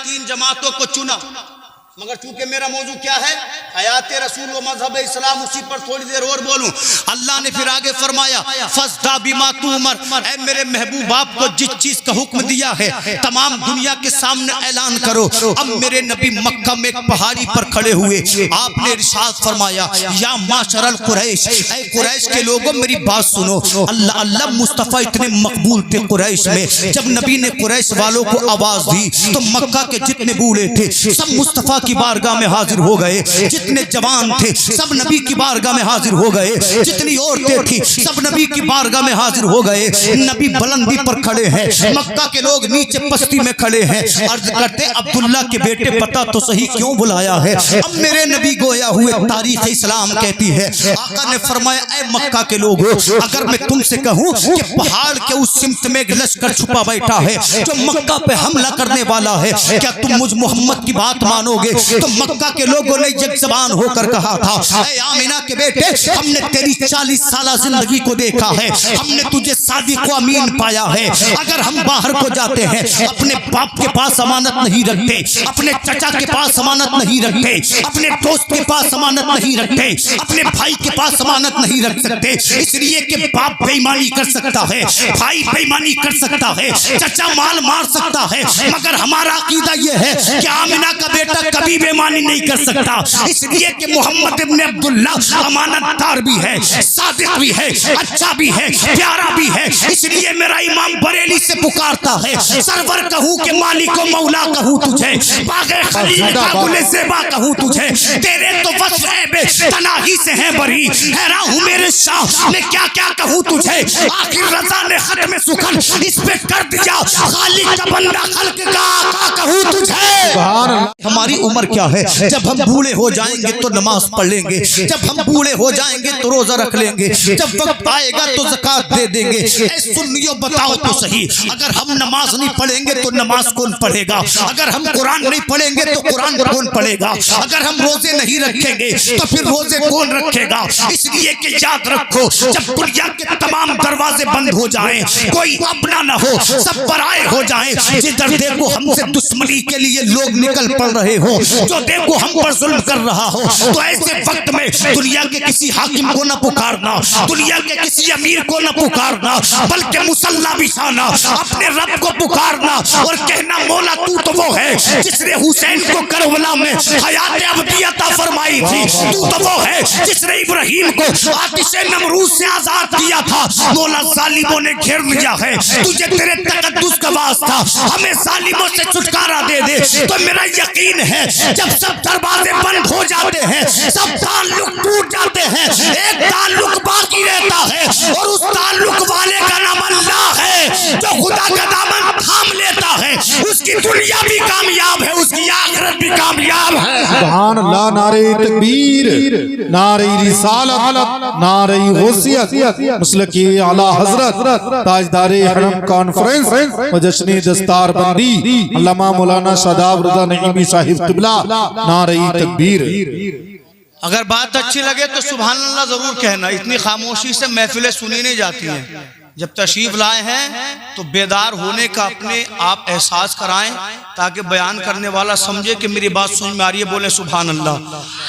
तीन जमातों को चुना, मगर चूंकि मेरा मौजू क्या है, हयात रसूल व मजहब इस्लाम, उसी पर थोड़ी देर और बोलूं। अल्लाह ने फिर आगे फरमाया फस्दा बिमा तुमर, ऐ मेरे महबूब आपको जिस चीज का हुक्म दिया है तमाम दुनिया के सामने ऐलान करो। अब मेरे नबी मक्का में एक पहाड़ी पर खड़े हुए, आपने इरशाद फरमाया या माशरल कुरैश, ऐ कुरैश के लोगों मेरी बात सुनो। अल्लाह अल्लाह मुस्तफ़ा इतने मकबूल थे कुरैश में, जब नबी ने कुरैश वालों को आवाज दी तो मक्का के जितने बूढ़े थे सब मुस्तफ़ा की बारगाह में हाजिर हो गए, जितने जवान थे सब नबी की बारगाह में हाजिर हो गए, जितनी औरतें थी सब नबी की बारगाह में हाजिर हो गए। नबी बुलंदी पर खड़े हैं, मक्का के लोग नीचे पस्ती में खड़े हैं। अर्ज करते अब्दुल्ला के बेटे पता तो सही क्यों बुलाया है। अब मेरे नबी गोया हुए तारीख इस्लाम कहती है, आका ने फरमाया ऐ मक्का के लोगों, अगर मैं तुमसे कहूं कि पहाड़ के उस सिमत में एक लश्कर छुपा बैठा है जो मक्का पे हमला करने वाला है, क्या तुम मुझ मोहम्मद की बात मानोगे? तो मक्का के लोगों ने एक जबान होकर कहा था, ऐ आमिना के बेटे, हमने तेरी 40 साल जिंदगी को देखा है, हमने तुझे सादिक व अमीन पाया है। अगर हम बाहर को जाते हैं अपने बाप के पास अमानत नहीं रखते, अपने चचा के पास अमानत नहीं रखते, अपने दोस्त के पास अमानत नहीं रखते, अपने भाई के पास अमानत नहीं रख सकते, इसलिए कि बाप बेईमानी कर सकता है, भाई बेईमानी कर सकता है, चचा माल मार सकता है, मगर हमारा अकीदा यह है कि आमिना का बेटा कभी बेईमानी नहीं कर सकता, इसलिए कि मोहम्मद इब्न अब्दुल्ला अमानतदार भी है, सादिक भी है, अच्छा भी है, प्यारा भी है। इसलिए मेरा इमाम बरेली से पुकारता है, सरवर कहूँ कि मालिक व मौला कहूँ तुझे, बागे खलील का गुले ज़ेबा कहूँ तुझे, तेरे तो वस्फ़ तनाही से है बरी, हैरान हूँ मेरे शाह मैं क्या क्या कहूँ तुझे। आखिर रज़ा ने खत में सुखन इस पे कर दिया, खालिक का बंदा खल्क का आका कहूँ तुझे। हमारी उम्र क्या है, जब हम बूढ़े हो जाएंगे तो नमाज पढ़ लेंगे, जब हम बूढ़े हो जाएंगे तो रोजा रख लेंगे, जब वक्त आएगा तो ज़कात दे देंगे। ऐ सुन्नियों बताओ तो सही, अगर हम नमाज नहीं पढ़ेंगे तो नमाज कौन पढ़ेगा? अगर हम कुरान नहीं पढ़ेंगे तो कुरान कौन पढ़ेगा? अगर हम रोजे नहीं रखेंगे तो फिर रोजे कौन रखेगा? इसलिए कि याद रखो, जब दुनिया के तमाम दरवाजे बंद हो जाएं, कोई अपना न हो, सब पराए हो जाएं, जिधर देखो हमसे दुश्मनी के लिए लोग निकल पड़ रहे हो, जो देखो हम पर जुल्म कर रहा हो, तो ऐसे वक्त में दुनिया के किसी हाकिम को न पुकारना, दुनिया के किसी अमीर को न पुकारना, बल्कि मुसल्ला बिछाना, अपने रब को पुकारना और कहना मौला तू तो वो है जिसने हुसैन को करबला में हयात अबदी अता फरमाई थी, तू तो वो है जिसने इब्राहीम को आतिशे नमरूज से आजाद किया था। मौला जालिमों ने घेर लिया है, तुझे तेरे तकद्दुस का वास्ता हमें जालिमों से छुटकारा दे दे। तो मेरा यकीन है जब सब दरवाजे बंद हो जाते हैं, सब ताल्लुक टूट जाते हैं, एक ताल्लुक बाकी रहता है और उस ताल्लुक वाले का नाम अल्लाह है, जो खुदा का दामन थाम लेता है, उसकी दुनिया भी कामयाब है, उसकी आखिरत भी कामयाब है। सुभान अल्लाह, नारे तकबीर, नारे रिसालत, नारे गौसियत, मसलकी आला हजरत ताजदारे हरम कॉन्फ्रेंस व जश्न दस्तार बंदी अल्लामा मौलाना शादाब रज़ा नईमी साहिब क़िबला, नारे तकबीर। अगर बात अच्छी लगे तो सुभान अल्लाह जरूर कहना, इतनी खामोशी से महफिलें सुनी नहीं जाती हैं। जब तशरीफ लाए हैं तो बेदार होने का अपने आप एहसास कराएं, ताकि बयान करने वाला समझे कि मेरी बात समझ में आ रही है, बोले सुभान अल्लाह।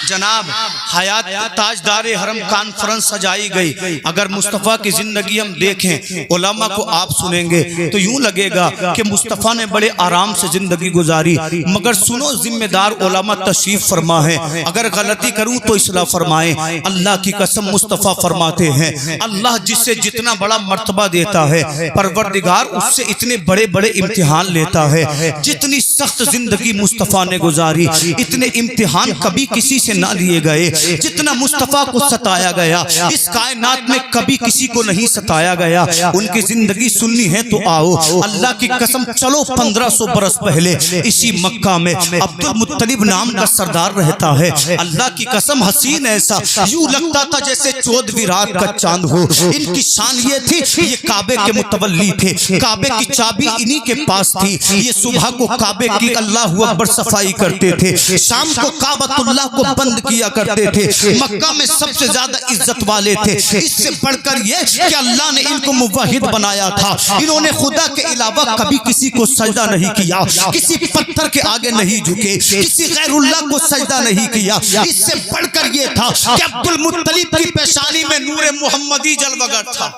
जनाब हयात ताजदारे हरम कॉन्फ्रेंस सजाई गई, अगर मुस्तफ़ा की जिंदगी हम देखें, उलमा को आप सुनेंगे तो यूं लगेगा कि मुस्तफ़ा ने बड़े आराम से जिंदगी गुजारी, मगर सुनो जिम्मेदार उलमा तशरीफ फरमा है, अगर गलती करूं तो इस्लाह फरमाएं। अल्लाह की कसम मुस्तफ़ा फरमाते हैं, अल्लाह जिससे जितना बड़ा मर्तबा देता है, परवरदिगार उससे इतने बड़े बड़े इम्तिहान लेता है। जितनी सख्त जिंदगी मुस्तफ़ा ने गुजारी, इतने इम्तिहान कभी किसी से ना लिए गए जितना मुस्तफ़ा को सताया गया। इस कायनात में कभी किसी को नहीं सताया गया। उनकी जिंदगी सुननी है तो आओ, अल्लाह की कसम चलो 1500 बरस पहले इसी मक्का में अब्दुल मुत्तलिब नाम का सरदार रहता है। अल्लाह की कसम हसीन ऐसा, यूं लगता था जैसे 14वीं रात का चांद हो। इनकी शान ये थी, ये काबे के मुतवल्ली थे, काबे की चाबी इन्हीं के पास थी। ये सुबह को काबे की अल्लाह अकबर सफाई करते थे, शाम को काबतुल्लाह को बंद किया करते थे, मक्का में सबसे ज्यादा इज्जत वाले थे। इससे बढ़कर ये कि अल्लाह ने इनको मुवाहिद बनाया था। इन्होंने खुदा के अलावा कभी किसी को सजदा नहीं किया, किसी पत्थर के आगे नहीं झुके, किसी गैरुल्लाह को सजदा नहीं किया। इससे बढ़कर ये था कि अब्दुल मुत्तलिब की पेशानी में नूरे मोहम्मदी जलवगर था।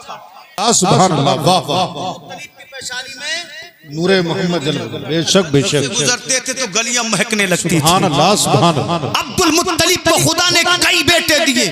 सुभान अल्लाह, वाह वाह, मुत्तलिब की पेशानी में नूरे मोहम्मद जलवगर, बेशक बेशक। गुजरते थे तो गलियां महकने लगती थी। सुभान अल्लाह, सुभान अल्लाह। अब्दुल मुत्तलिब को खुदा ने कई बेटे दिए,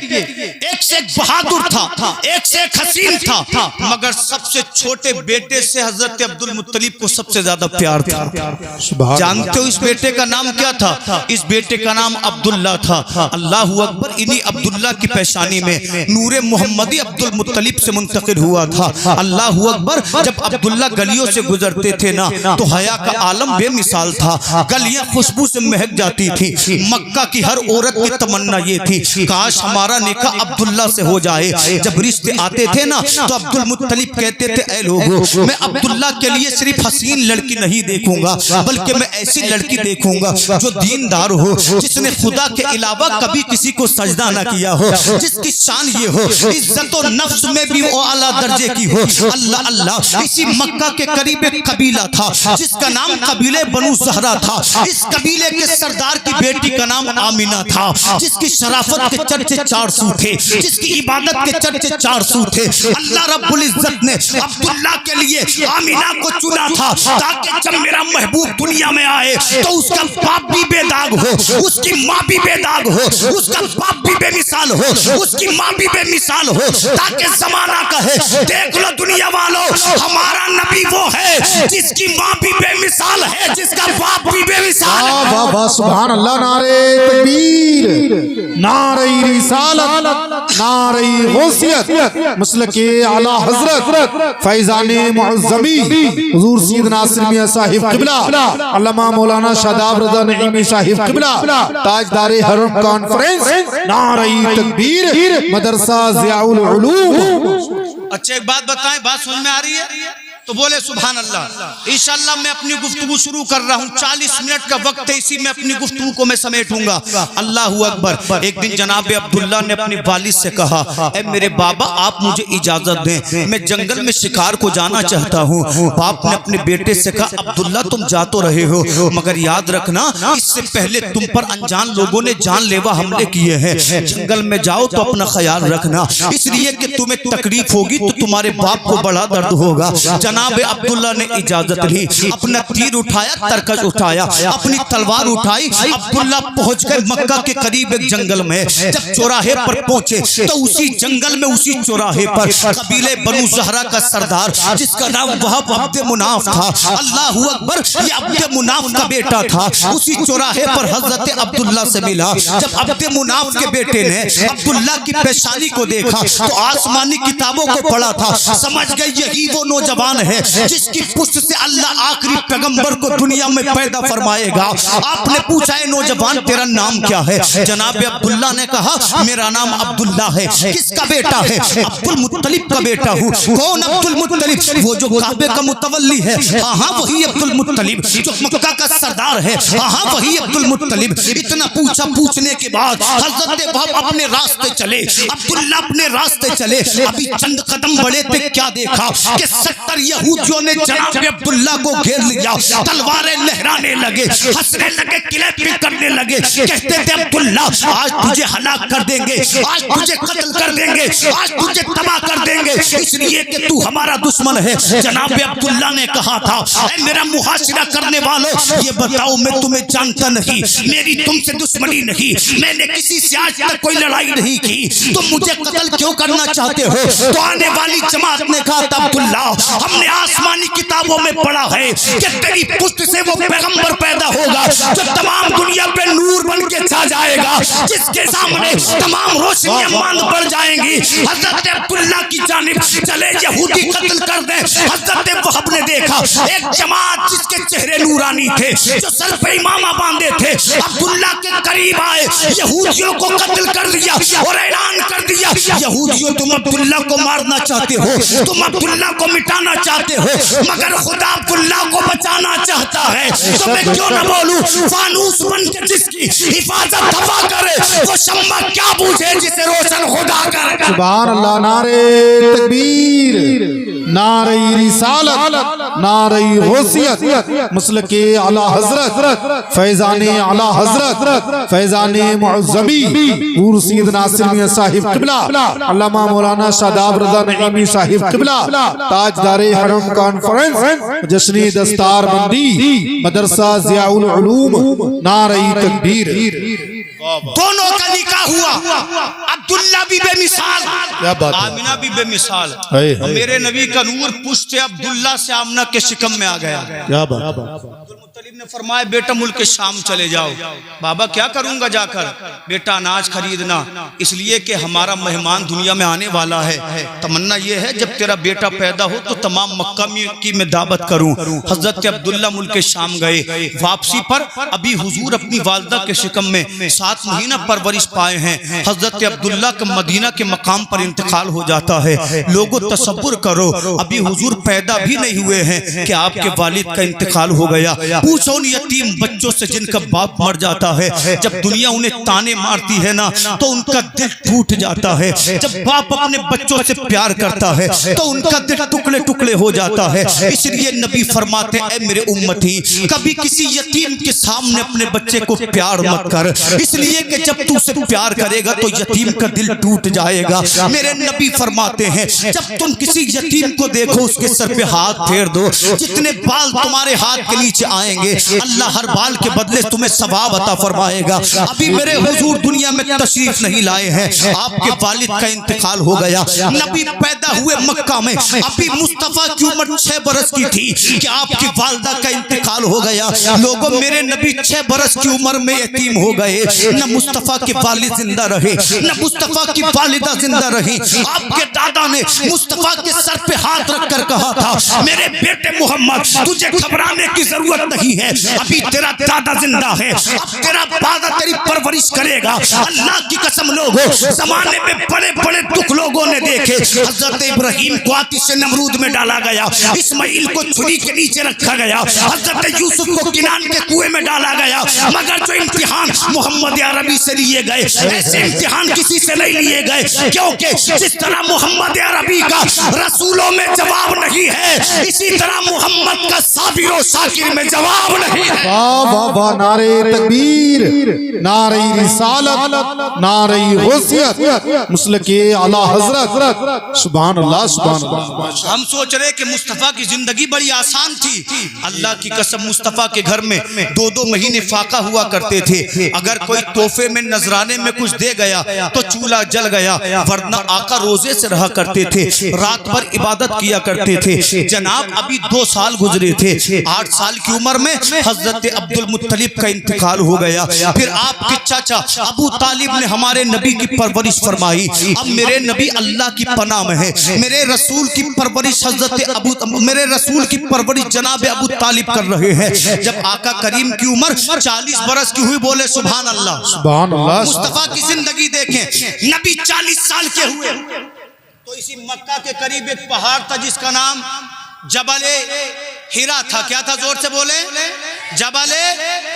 एक से एक बहादुर था, एक से एक हसीन था, मगर सबसे छोटे बेटे से हजरत अब्दुल मुत्तलिब को सबसे ज्यादा प्यार था। जानते हो इस बेटे का नाम क्या था? इस बेटे का नाम अब्दुल्ला था। अल्लाह अकबर। इन्हीं अब्दुल्ला की पेशानी में नूरे मोहम्मदी अब्दुल मुत्तलिब से मुंतकिल हुआ था। अल्लाह अकबर। जब अब्दुल्ला गलियों से गुजरते थे ना तो हया का आलम बेमिसाल था, गलियां खुशबू से महक जाती थी। मक्का की हर औरत की तमन्ना ये थी काश हमारा निकाह अब्दुल्ला से हो जाए। जब रिश्ते आते थे ना तो अब्दुल मुत्तलिब कहते थे, ऐ लोगों, मैं अब्दुल्ला के लिए सिर्फ हसीन लड़की नहीं देखूंगा, बल्कि मैं ऐसी लड़की देखूंगा जो दीनदार हो, जिसने खुदा के अलावा कभी किसी को सजदा न किया हो, जिसकी शान ये हो इज्जत और नफ्स में भी वो आला दर्जे की हो। अल्लाह अल्लाह। इसी मक्का के करीब एक कबीला था जिसका नाम कबीले बनु ज़हरा था। इस कबीले के सरदार की बेटी का नाम आमिना था, जिसकी शराफत के चर्चे 400 थे, जिसकी इबादत के चर्चे 400 थे। अल्लाह रब्बुल इज्जत ने अब्दुल्ला के लिए आमिना को चुना था ताकि जब मेरा महबूब दुनिया में आए तो उसका बाप भी बेदाग हो, उसकी माँ भी बेदाग हो, उसका बाप भी बेमिसाल हो, उसकी माँ भी बेमिसाल हो, ताकि जमाना कहे, देख लो दुनिया वालों, हमारा नबी वो है जिसकी माँ भी बेमिसाल है, जिसका बाप भी बेमिसाल है। वाह वाह, सुभान अल्लाह। नारे तकबीर, नारे रिसालत, नारे गौसियत, मसलके आला हजरत फैजाने मुअज़्ज़मी हुजूर सैयदना नासिर मियां साहिब क़िबला, अल्लामा मौलाना शादाब रज़ा नईमी साहिब क़िबला, ताजदारे हरम कॉन्फ्रेंस, नारे तकबीर, मदरसा ज़ियाउल उलूम। अच्छा एक बात बताएं, बात समझ में आ रही है तो बोले सुभान अल्लाह। इंशाअल्लाह मैं अपनी गुफ्तगू शुरू कर रहा हूँ। 40 मिनट का वक्त है, इसी में अपनी गुफ्तगू को मैं समेटूंगा। अल्लाह अकबर। एक दिन जनाब अब्दुल्ला ने अपने वालिद से कहा, ए मेरे बाबा आप मुझे इजाजत दें, मैं जंगल में शिकार को जाना चाहता हूँ। बाप ने अपने बेटे से कहा, अब्दुल्ला तुम जा तो रहे हो, मगर याद रखना इससे पहले तुम पर अनजान लोगों ने जानलेवा हमले किए हैं। जंगल में जाओ तो अपना ख्याल रखना, इसलिए कि तुम्हें तकलीफ होगी तो तुम्हारे बाप को बड़ा दर्द होगा। जनाब अब्दुल्ला ने इजाजत ली, अपना तीर उठाया, तरकश उठाया, अपनी तलवार उठाई। अब्दुल्ला पहुंच गए मक्का के करीब एक जंगल में। जब चौराहे पर पहुंचे तो उसी जंगल में, उसी चौराहे पर कबीले बनु ज़हरा का सरदार जिसका नाम वहाब अब्द मुनाफ था, अल्लाह अकबर, ये अब्द मुनाफ का बेटा था, उसी चौराहे पर हजरत अब्दुल्ला से मिला। जब अब्द मुनाफ के बेटे ने अब्दुल्ला की पेशानी को देखा तो आसमानी किताबों को पढ़ा था, समझ गए यही वो नौजवान है जिसकी पुष्ट से अल्लाह आखिरी पैगंबर को दुनिया में पैदा फरमाएगा। आपने पूछा, है नौजवान तेरा नाम क्या है? जनाब अब्दुल्ला ने कहा, मेरा नाम अब्दुल्ला है। किसका बेटा है? अब्दुल मुत्तलिब का बेटा हूँ। कौन अब्दुल मुत्तलिब? वो जो काबे का मुतवल्ली है। हाँ हाँ वही अब्दुल मुत्तलिब। जो मक्का का सरदार है। हाँ हाँ वही अब्दुल मुत्तलिब। इतना पूछा, पूछने के बाद हजरत वहाब अपने रास्ते चले, अब्दुल्ला अपने रास्ते चले। अभी चंद कदम बढ़े थे, क्या देखा कि 70 यहूदियों ने जनाब अब्दुल्ला को घेर लिया, तलवारें लहराने लगे, हंसने लगे, किलेपिंग करने लगे, कहते थे अब्दुल्ला आज तुझे हलाक कर देंगे, आज तुझे कत्ल कर देंगे, आज तुझे तबाह कर देंगे, इसलिए कि तू हमारा दुश्मन है। जनाब अब्दुल्ला ने कहा था, ऐ मेरा मुहासिरा करने वालों, ये बताओ मैं तुम्हें जानता नहीं, मेरी तुमसे दुश्मनी नहीं, मैंने किसी से आज तक कोई लड़ाई नहीं की, तुम मुझे कत्ल क्यों करना चाहते हो? तो आने वाली जमात ने कहा था, अब्दुल्ला हमने आसमानी किताबों में पढ़ा है कि तेरी पुष्ट से वो पैगंबर पैदा होगा जो तमाम दुनिया पे नूर बन के छा जाएगा, जिसके सामने तमाम रोशनियां मांद पड़ जाएंगी। हजरत अब्दुल्ला की जानिब चले, यहूदी कत्ल कर दे। हजरत वहाब ने देखा एक जमात जिसके चेहरे नूरानी थे, जो सर पे इमामा बांधे थे, अब्दुल्ला के करीब आए, यहूदियों को कत्ल कर दिया और ऐलान कर दिया, यहूदियों तुम अब्दुल्ला को मारना चाहते हो, तुम अब्दुल्ला को मिटाना चाहते जाते हो, मगर खुदा अब्दुल्ला को बचाना चाहता है तो मैं क्यों न बोलूं, फानूस बन के जिसकी हिफाजत हवा करे वो शम्मा क्या बूझे जिसे रोशन खुदा करे। सुभान अल्लाह। नारे तकबीर, नारे रिसालत, नारे गौसियत, मसलके आला हजरत, फैजाने आला हजरत, फैजाने मुअज़्ज़मी पूर सैयद नासिर मियां साहिब किबला, अल्लामा मौलाना शादाब रज़ा नईमी साहिब किबला, ताजदारे हरम कॉन्फ्रेंस, जश्न दस्तार बंदी, मदरसा ज़ियाउल उलूम, नारे तकबीर। दोनों का निकाह हुआ, अब्दुल्ला भी बेमिसाल, क्या बात है। आमिना भी बेमिसाल। है, है। मेरे नबी का नूर पुश्ते अब्दुल्ला से आमना के शिकम में आ गया। क्या बात। अब्दुल मुत्तलिब ने फरमाया बेटा मुल्क शाम चले जाओ। बाबा क्या करूंगा जाकर? बेटा अनाज खरीदना, इसलिए कि हमारा मेहमान दुनिया में आने वाला है। तमन्ना यह है जब तेरा बेटा पैदा हो तो तमाम मक्का की मैं दावत करूं। हजरत अब्दुल्ला मुल्क शाम गए। वापसी पर अभी हुजूर अपनी वालदा के शिकम में 7 महीना परवरिश पाए हैं। हजरत अब्दुल्ला का मदीना के मकाम पर इंतकाल हो जाता है। लोगों तसव्वुर करो अभी हुजूर पैदा भी नहीं हुए हैं कि आपके वालिद का इंतकाल हो गया। पूछो उन यतीम बच्चों से जिनका बाप मर जाता है, जब दुनिया उन्हें ताने मारती है ना तो उनका दिल टूट जाता है। जब बाप अपने बच्चों से प्यार करता है तो उनका दिल टुकड़े टुकड़े हो जाता है। इसलिए नबी फरमाते हैं मेरे उम्मती, कभी किसी यतीम के सामने अपने बच्चे को प्यार मत कर, इसलिए कि जब तू उसे प्यार करेगा तो यतीम का दिल टूट जाएगा। मेरे नबी फरमाते हैं जब तुम किसी यतीम को देखो उसके सर पे हाथ फेर दो, जितने बाल तुम्हारे हाथ के नीचे आएंगे अल्लाह हर बाल के बदले तुम्हें सवाब अता फरमाएगा। अभी मेरे हुजूर दुनिया में तशरीफ नहीं लाए हैं, आपके वालिद का इंतकाल हो गया। नबी पैदा हुए मक्का में, अभी मुस्तफा की उम्र 6 बरस की थी कि आपकी वालदा का इंतकाल हो गया। लोगों मेरे नबी 6 बरस की उम्र में यतीम हो गए। न मुस्तफा के वालिद जिंदा रहे, न मुस्तफा की वालिदा जिंदा रही। आपके दादा ने मुस्तफा के सर पे हाथ रखकर कहा था मेरे बेटे मोहम्मद तुझे घबराने की जरूरत नहीं है, अभी तेरा दादा जिंदा है, अब तेरा दादा तेरी परवरिश करेगा। अल्लाह की कसम लोगों, जमाने में बड़े बड़े दुख लोगों ने देखे। हजरत इब्राहिम को आतिश नमरूद में डाला गया, इस्माइल को छुरी के नीचे रखा गया, हजरत यूसुफ को किनान के कुएं में डाला गया, मगर जो इम्तिहान मोहम्मद अरबी से लिए गए ऐसे इम्तिहान किसी से नहीं लिए गए, क्योंकि जिस तरह मोहम्मद अरबी का रसूलों में जवाब नहीं है, इसी तरह मोहम्मद का साबिर शाकिर में जवाब नहीं है। वाह वाह वाह। नारे तकबीर, नारे रिसालत, नारे गौसियत, मसलके आला हजरत। सुभान अल्लाह, सुभान अल्लाह। हम सोच रहे कि मुस्तफा की जिंदगी बड़ी आसान थी। अल्लाह की कसम मुस्तफा के घर में 2-2 महीने फाका हुआ करते थे। अगर कोई तोहफे में नजराने में कुछ दे गया तो चूल्हा जल गया, वरना आका रोजे से रहा करते थे, रात भर इबादत किया करते थे। जनाब अभी 2 साल गुजरे थे, 8 साल की उम्र में हजरत अब्दुल मुत्तलिब का इंतकाल हो गया। फिर आपके चाचा अबू तालिब ने हमारे नबी की परवरिश फरमाई। अब मेरे नबी अल्लाह की पनाह में है, मेरे रसूल की परवरिश मेरे रसूल की परवरिश जनाब अबू तालिब कर रहे हैं। जब आका करीम की उम्र 40 बरस की हुई, बोले सुभान अल्लाह, सुभान अल्लाह। मुस्तफा की जिंदगी देखें, नबी 40 साल के हुए तो इसी मक्का के करीब एक पहाड़ था जिसका नाम जबले हिरा था। क्या था? जोर से बोले, जबले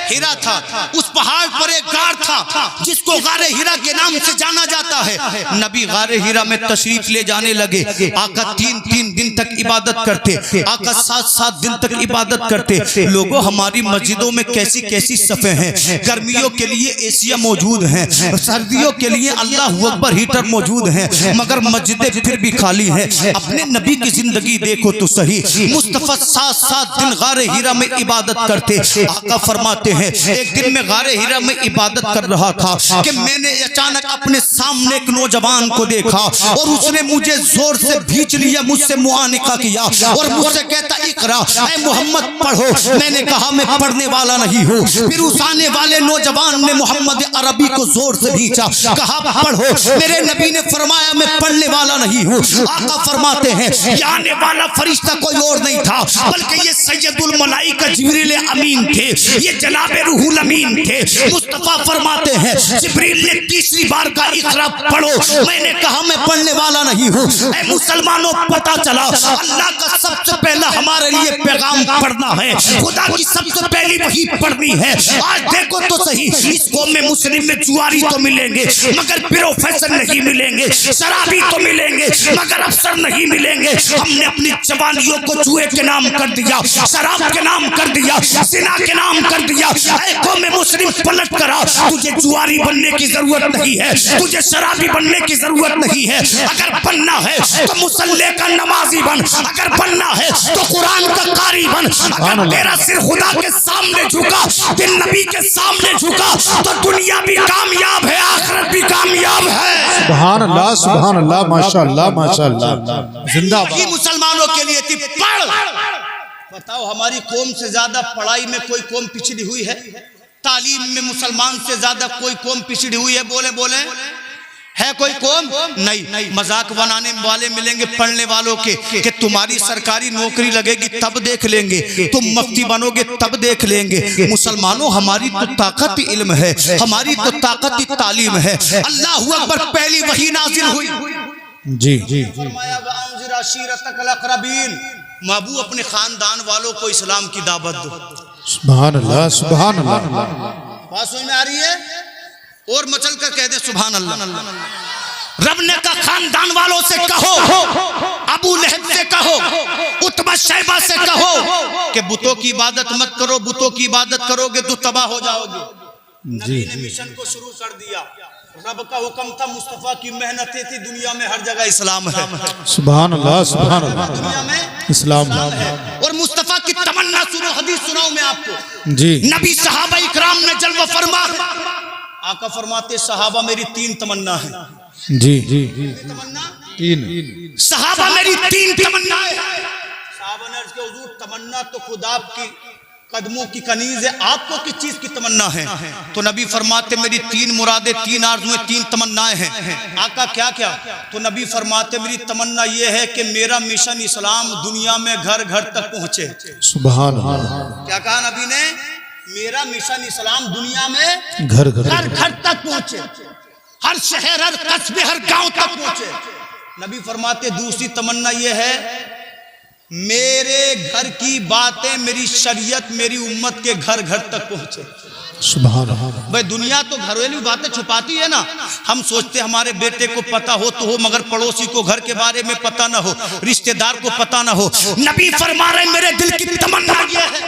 हिरा था। उस पहाड़ पर एक गार था जिसको गारे हिरा के नाम से जाना जाता है। नबी गारे हिरा में तशरीफ ले जाने लगे। आका 3-3 दिन तक इबादत करते, आका 7-7 दिन तक इबादत करते। लोगों हमारी मस्जिदों में कैसी कैसी सफ़े हैं। गर्मियों के लिए एसिया मौजूद हैं, सर्दियों के लिए अल्लाह अकबर हीटर मौजूद हैं, मगर मस्जिदें फिर भी खाली हैं। अपने नबी की जिंदगी देखो तो सही। मुस्तफा 7-7 दिन गारे हीरा में इबादत करते। आका फरमाते हैं एक दिन मैं गारे हीरा में इबादत कर रहा था कि मैंने अचानक अपने सामने एक नौजवान को देखा और उसने मुझे जोर से भींच लिया, मुझसे मुआनिका किया और मुझसे कहता इकरा, ऐ मोहम्मद पढ़ो। मैंने कहा मैं पढ़ने वाला नहीं हूँ। फिर उस आने वाले नौजवान ने मोहम्मद अरबी को जोर से भींचा, कहा पढ़ो। मेरे नबी ने फरमाया मैं पढ़ने वाला नहीं हूँ। आका फरमाते हैं आने वाला फरिश्ता कोई और नहीं था बल्कि थे, ये सैयदुल मलाइका जिब्रील अमीन थे, ये जनाब रूहुल अमीन थे। मुस्तफा फरमाते हैं जिब्रील ने तीसरी बार का इक़रा पढ़ो, मैंने कहा मैं पढ़ने वाला नहीं हूँ। ऐ मुसलमानों, पता चला अल्लाह का सबसे पहला हमारे लिए पैगाम पढ़ना है, खुदा की सबसे पहली वही पढ़नी है। आज देखो तो सही, इस कौम में मुस्लिम में जुआरी तो मिलेंगे मगर प्रोफेसर नहीं मिलेंगे, शराबी तो मिलेंगे मगर अफसर नहीं मिलेंगे। हमने अपनी जवानियों को जुए के नाम कर दिया, शराब के नाम कर दिया, जिना के नाम कर दिया। ऐ कौम में मुस्लिम, पलट करा, तुझे जुआरी बनने की जरूरत नहीं है, तुझे शराबी बनने की जरूरत नहीं है। अगर बनना है तो मुसल्ले का नमाजी बन, अगर बनना है तो कुरान का कारी बन। अगर तेरा सिर खुदा के सामने झुका, दिल नबी के सामने झुका, तो दुनिया भी कामयाब है, आखिरत भी कामयाब है। सुभान अल्लाह, माशाअल्लाह, माशाअल्लाह। जिंदाबाद। ये मुसलमानों के लिए थी। पढ़, बताओ हमारी कौम से ज्यादा पढ़ाई में कोई कौम पिछड़ी हुई है? तालीम में मुसलमान से ज्यादा कोई कौम पिछड़ी हुई है? बोले बोले, है कोई कौम? नहीं। मजाक बनाने वाले मिलेंगे पढ़ने वालों के कि तुम्हारी सरकारी नौकरी लगेगी तब देख लेंगे, तुम मुफ्ती बनोगे तब देख लेंगे। मुसलमानों, हमारी तो ताकत इल्म है, हमारी तो ताकत तालीम है। अल्लाहू अकबर, पहली वही नाजिल हुई। जी। महबूब अपने खानदान वालों को इस्लाम की दावत दो। सुभान अल्लाह, सुभान अल्लाह। बात समझ में आ रही है? और मचल कर कह दे सुभान अल्लाह। रब ने का खानदान वालों से कहो, अबू लहब से कहो, उतबा शैबा से कहो कि बुतों की इबादत मत करो, बुतों की इबादत करोगे तो तबाह हो जाओगे। नबी ने मिशन को शुरू कर दिया। रब का हुक्म था, मुस्तफा की मेहनतें थी, दुनिया में हर जगह इस्लाम है। सुभान अल्लाह, सुभान अल्लाह। दुनिया में इस्लाम है। और मुस्तफा की तमन्ना सुनो, हदीस सुनाऊं मैं आपको। जी। नबी सहाबा इकराम ने जलवा फरमा, आका फरमाते सहाबा मेरी 3 तमन्ना है। जी। तमन्ना 3। सहाबा मेरी 3 तमन्ना है। सहाबा ने अर्ज किया, हुजूर तमन्ना तो खुदा की कदमों की कनीज है, आपको किस चीज की तमन्ना है? तो नबी फरमाते मेरी 3 मुरादे, 3 आरज़ुएं, 3 तमन्नाएं हैं। आका क्या क्या? तो नबी फरमाते मेरी तमन्ना ये है कि मेरा मिशन इस्लाम दुनिया में घर घर तक पहुंचे। सुभान अल्लाह। क्या कहा नबी ने? मेरा मिशन इस्लाम दुनिया में घर घर तक पहुंचे, हर शहर, हर कस्बे, हर गांव तक पहुंचे। नबी फरमाते दूसरी तमन्ना ये है, मेरे घर की बातें, मेरी शरीयत मेरी उम्मत के घर घर तक पहुंचे। सुभान अल्लाह। भाई दुनिया तो घरेलू बातें छुपाती है ना, हम सोचते हमारे बेटे को पता हो तो हो, मगर पड़ोसी को घर के बारे में पता ना हो, रिश्तेदार को पता ना हो। नबी फरमा रहे मेरे दिल की तमन्ना ये है,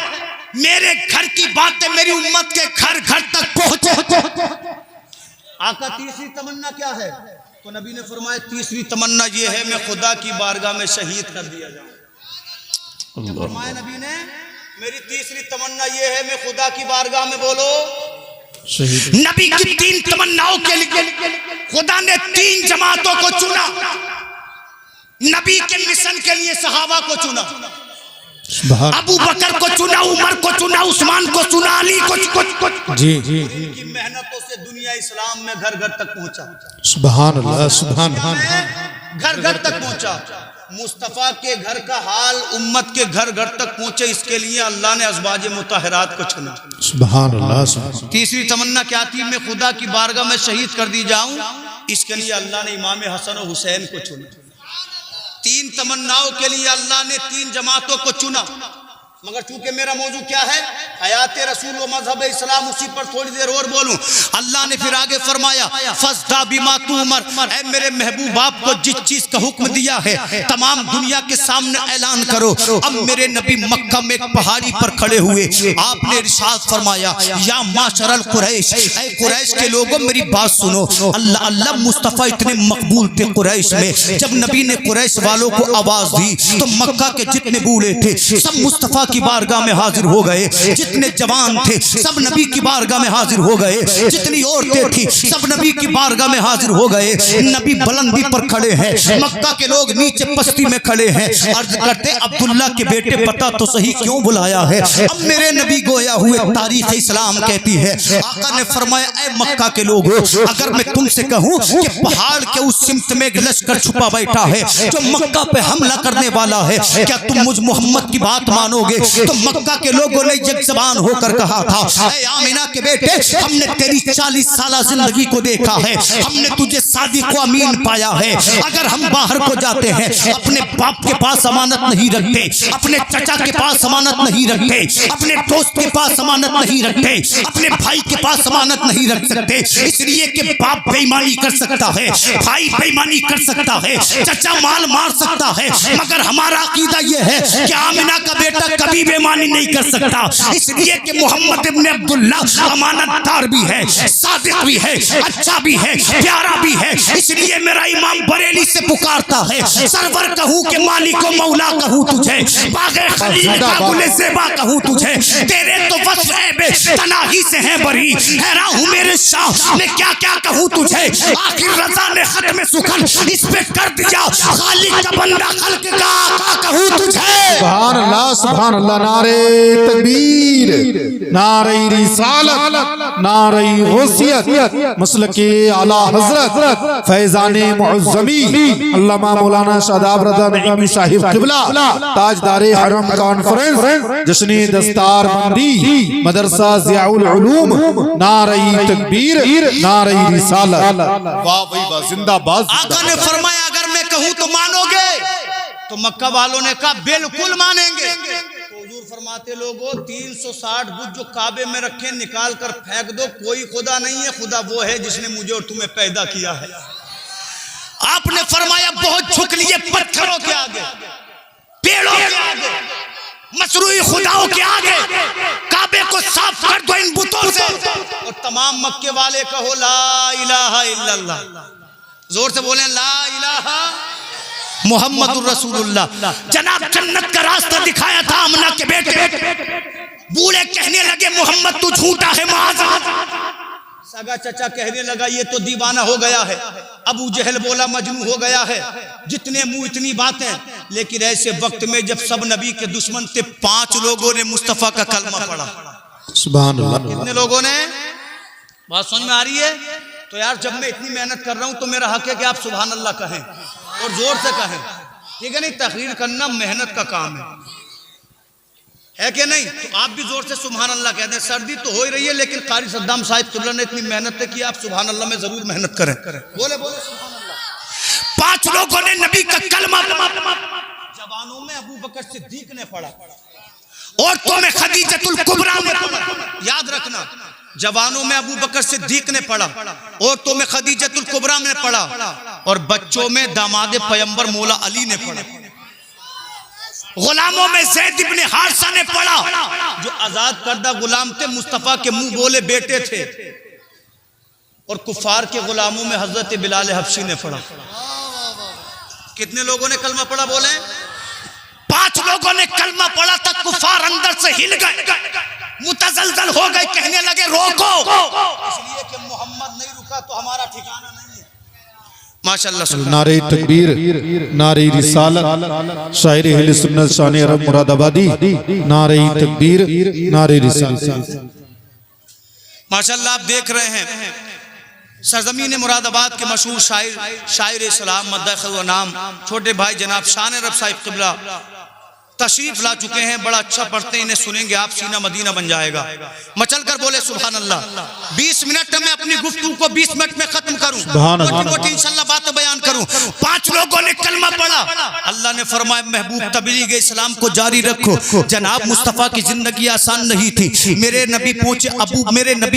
मेरे घर की बातें मेरी उम्मत के घर घर तक पहुंचे। आका तीसरी तमन्ना क्या है? तो नबी ने फरमाया तीसरी तमन्ना ये है, मैं खुदा की बारगाह में शहीद कर दिया जाऊं। फरमाया नबी ने मेरी तीसरी तमन्ना ये है, मैं खुदा की बारगाह में बोलो शहीद। नबी की 3 तमन्नाओं के लिए खुदा ने 3 जमातों को चुना। नबी के मिशन के लिए सहाबा को चुना, अबू बकर को चुना, उमर को चुना, उस्मान को चुना, अली को। जी। इनकी मेहनतों से दुनिया इस्लाम में घर घर तक पहुंचा। सुभान अल्लाह, सुभान अल्लाह। घर घर तक पहुंचा। मुस्तफा के घर का हाल उम्मत के घर घर तक पहुंचे, इसके लिए अल्लाह ने अज़वाज मुतहरात को चुना। सुभान अल्लाह। तीसरी तमन्ना क्या थी? मैं खुदा की बारगाह में शहीद कर दी जाऊं, इसके लिए अल्लाह ने इमाम हसन और हुसैन को चुना। 3 तमन्नाओं के लिए अल्लाह ने 3 जमातों को चुना। मगर चूंकि मेरा मौजू क्या है, हयात रसूल व मजहब इस्लाम, उसी पर थोड़ी देर और बोलूं। अल्लाह ने फिर आगे फरमाया फस्दा बिमा तुमर, ऐ मेरे महबूब आपको जिस चीज का हुक्म दिया है तमाम दुनिया के सामने ऐलान करो। अब मेरे नबी मक्का में एक पहाड़ी पर खड़े हुए, आपने इरशाद फरमाया या माशरल कुरैश, ऐ कुरैश के लोगों मेरी बात सुनो। अल्लाह अल्लाह मुस्तफ़ा इतने मकबूल थे कुरैश में, जब नबी ने कुरैश वालों को आवाज दी तो मक्का के जितने बूढ़े थे सब मुस्तफ़ा की बारगाह में हाजिर हो गए। जितने जवान थे सब नबी की बारगाह में हाजिर हो गए, जितनी औरतें थी सब नबी की बारगाह में हाजिर हो गए। नबी बुलंदी पर खड़े हैं, मक्का के लोग नीचे पस्ती में खड़े हैं। अर्ज करते अब्दुल्ला के बेटे बता तो सही क्यों बुलाया है। अब मेरे नबी गोया हुए तारीख इस्लाम कहती है, आका ने फरमाया ऐ मक्का के लोगों, अगर मैं तुमसे कहूं कि पहाड़ के उस सिमत में एक लश्कर छुपा बैठा है जो मक्का पे हमला करने वाला है, क्या तुम मुझ मोहम्मद की बात मानोगे? तो मक्का के लोगों ने एक जबान होकर कहा था, ऐ आमिना के बेटे, हमने तेरी 40 साल जिंदगी को देखा है, हमने तुझे सादिक व अमीन पाया है। अगर हम बाहर को जाते हैं अपने बाप के पास अमानत नहीं रखते, अपने चचा के पास अमानत नहीं रखते, अपने दोस्त के पास अमानत नहीं रखते, अपने भाई के पास अमानत नहीं रख सकते, इसलिए कि बाप बेईमानी कर सकता है, भाई बेईमानी कर सकता है, चचा माल मार सकता है, मगर हमारा अकीदा यह है कि आमिना का बेटा कभी बेईमानी नहीं कर सकता, इसलिए कि मोहम्मद इब्न अब्दुल्ला अमानतदार भी है, सादिक भी है, अच्छा भी है, प्यारा भी है। इसलिए मेरा इमाम बरेली से पुकारता है, सरवर कहूँ कि मालिक व मौला कहूँ तुझे, बागे खलील का गुले ज़ेबा कहूँ तुझे, तेरे तो वस्फ़ बे तनाही से है बरी, हैरान हूँ मेरे शाह मैं क्या क्या कहूँ तुझे। आखिर रज़ा ने खत में सुखन इस पे कर दिया, खालिक का बंदा खल्क का आका कहूँ तुझे। सुभान अल्लाह, नारे तकबीर, नारे रिसालत, नारे गौसियत, मसलके आला हजरत फैजाने मुअज़्ज़मी अल्लामा मौलाना शादाब रज़ा नईमी साहिब क़िबला ताजदारे हरम कॉन्फ्रेंस जश्न दस्तार बंदी मदरसा ज़ियाउल उलूम, नारे तकबीर, नारे रिसालत। वाह भाई वाह, जिंदाबाद। आका ने फरमाया अगर मैं कहूँ तो मानोगे? तो मक्का वालों ने कहा बिल्कुल मानेंगे। तो हुजूर फरमाते लोगों 360 बुत जो काबे में रखे निकाल कर फेंक दो, कोई खुदा नहीं है, खुदा वो है जिसने मुझे और तुम्हें पैदा किया है। आपने फरमाया बहुत झुक लिए पत्थरों के आगे, पेड़ों के आगे, मसरूई खुदाओं के आगे, काबे को साफ कर दो इन बुतों से। और तमाम मक्के वाले कहो ला इलाहा इल्लल्लाह, जोर से बोलें ला इलाहा मुहम्मदुर रसूलुल्लाह। जनाब जन्नत का रास्ता दिखाया था आमना के बेटे, बूढ़े कहने लगे मोहम्मद तू झूठा है माज़। सगा चचा कहने लगा ये तो दीवाना हो गया है। अबू जहल बोला मजनू हो गया है। जितने मुंह इतनी बातें। लेकिन ऐसे वक्त में जब सब नबी के दुश्मन थे, 5 लोगों ने मुस्तफा का कलमा पढ़ा। सुभान अल्लाह। कितने लोगों ने? बात समझ में आ रही है? तो यार जब मैं इतनी मेहनत कर रहा हूं तो मेरा हक है कि आप सुभान अल्लाह कहें और जोर से कहें, ठीक है? नहीं, तकरीर करना मेहनत का काम है कि नहीं? तो आप भी जोर से सुभान अल्लाह कहते हैं। सर्दी तो हो ही रही है, लेकिन कारी सद्दाम साहिब क़िबला ने इतनी मेहनत की, आप सुभान अल्लाह में जरूर मेहनत करें। बोले बोले सुभान अल्लाह। 5 लोगों ने नबी का कलमा, जवानों में अबू बकर सिद्दीक ने पढ़ा, औरतों में खदीजतुल कुबरा ने पढ़ा। याद रखना, जवानों में अबू बकर सिद्दीक ने पढ़ा, औरतों में खदीजतुल कुबरा ने पढ़ा, और बच्चों में दामाद पैगंबर मौला अली ने पढ़ा। गुलामों में ज़ैद इब्न हारिसा ने पढ़ा, जो आजाद करदा गुलाम थे, मुस्तफा के मुंह बोले बेटे थे। और कुफार के गुलामों में हजरत बिलाल हबशी ने पढ़ा। कितने लोगों ने कलमा पढ़ा? बोले 5 लोगों ने कलमा पढ़ा था। कुफार अंदर से हिल गए, मुतज़लज़ल हो गए, कहने लगे रोको, इसलिए कि मोहम्मद नहीं रुका तो हमारा ठिकाना नहीं है। माशाअल्लाह। नारे तकबीर, नारे रिसालत, शायर अहले सुन्नत शान अरब मुरादाबादी, नारे तकबीर, नारे रिसालत। माशाअल्लाह। आप देख रहे हैं सरजमीन मुरादाबाद के मशहूर शायर इस्लाम मद्दाह व नाम छोटे भाई जनाब शान अरब साहिब क़िबला तशरीफ ला चुके हैं। बड़ा अच्छा पढ़ते हैं, इन्हें सुनेंगे आप सीना मदीना बन जाएगा। मचल कर बोले सुभान अल्लाह। 20 मिनट में अपनी गुफ्तगू को 20 मिनट में खत्म करूं, मोटी इंशाल्लाह बातें बयान करूं। 5 लोगों ने कलमा पढ़ा। अल्लाह ने फरमाया महबूब तबलीग इस्लाम को जारी रखो। जनाब मुस्तफ़ा की जिंदगी आसान नहीं थी। मेरे नबी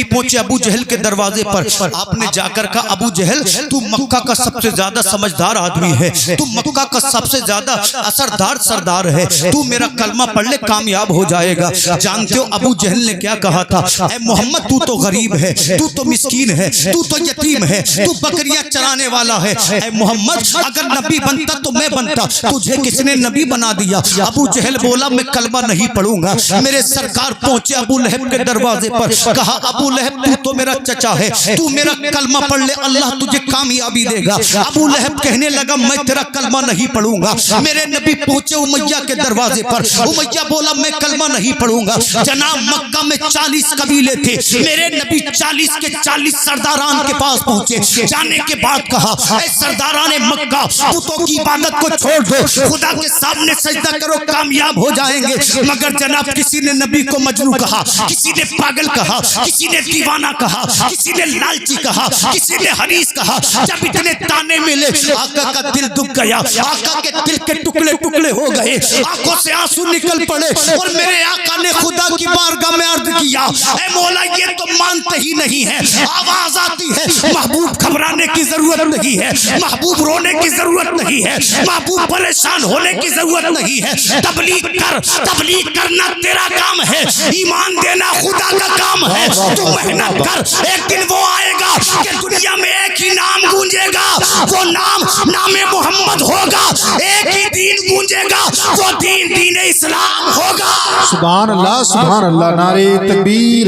पहुंचे अबू जहल के दरवाजे पर। आपने जाकर कहा अबू जहल तू मक्का का सबसे ज्यादा समझदार आदमी है, तू मक्का का सबसे ज्यादा असरदार सरदार है, तू मेरा कलमा पढ़ ले कामयाब हो जाएगा। जानते हो अबू जहल ने क्या कहा था? ऐ मोहम्मद तू तो गरीब है, तू तो मिस्कीन है, तू तो यतीम है, तू बकरियां चराने वाला है। ऐ मोहम्मद अगर नबी बनता तो मैं बनता, तुझे किसने नबी बना दिया? अबू जहल बोला मैं कलमा नहीं पढ़ूंगा। मेरे सरकार पहुंचे अबू लहब के दरवाजे पर, कहा अबू लहब तू तो मेरा चचा है, तू मेरा कलमा पढ़ ले, अल्लाह तुझे कामयाबी देगा। अबू लहब कहने लगा मैं तेरा कलमा नहीं पढ़ूंगा। मेरे नबी पहुंचे उमैया के दरवाजे पर, उमैया बोला मैं कलमा नहीं पढ़ूंगा। जनाब मक्का में 40 कबीले थे, मेरे नबी 40 के 40 सरदारान के पास पहुंचे। जाने के बाद कहा ऐ सरदारान मक्का, पुतों की इबादत को छोड़ दो, खुदा के सामने सजदा करो, कामयाब हो जाएंगे। मगर जनाब किसी ने नबी को मजनू कहा, किसी ने पागल कहा, किसी ने दीवाना कहा, किसी ने लालची कहा, किसी ने हरीस कहा। जब इतने ताने मिले आका का दिल दुख गया, आका के दिल के टुकड़े टुकड़े हो गए, आंखों से आंसू निकल पड़े और मेरे आका ने खुदा की बारगाह में अर्ज किया ऐ मौला ये तो मानते ही नहीं है। आवाज आती है महबूब घबराने की जरूरत नहीं है, महबूब रोने की जरूरत नहीं है, महबूब परेशान होने की जरूरत नहीं है। तबलीग कर, तबलीग करना तेरा काम है, ईमान देना खुदा का काम है। तू मेहनत कर, एक दिन वो आएगा कि दुनिया में एक ही नाम गूंजेगा, वो नाम नामे मोहम्मद होगा। एक ही दीन गूंजेगा, वो दीन दीन इस्लाम होगा। सुभान अल्लाह, सुभान अल्लाह। नारे तकबीर,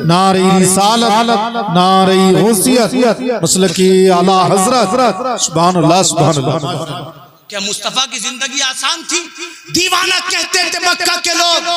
नारे रिसालत, नारे गौसियत, मसलकी आला हजरत। सुभान अल्लाह, सुभान अल्लाह। क्या मुस्तफा की जिंदगी आसान थी? दीवाना कहते थे मक्का के लोग।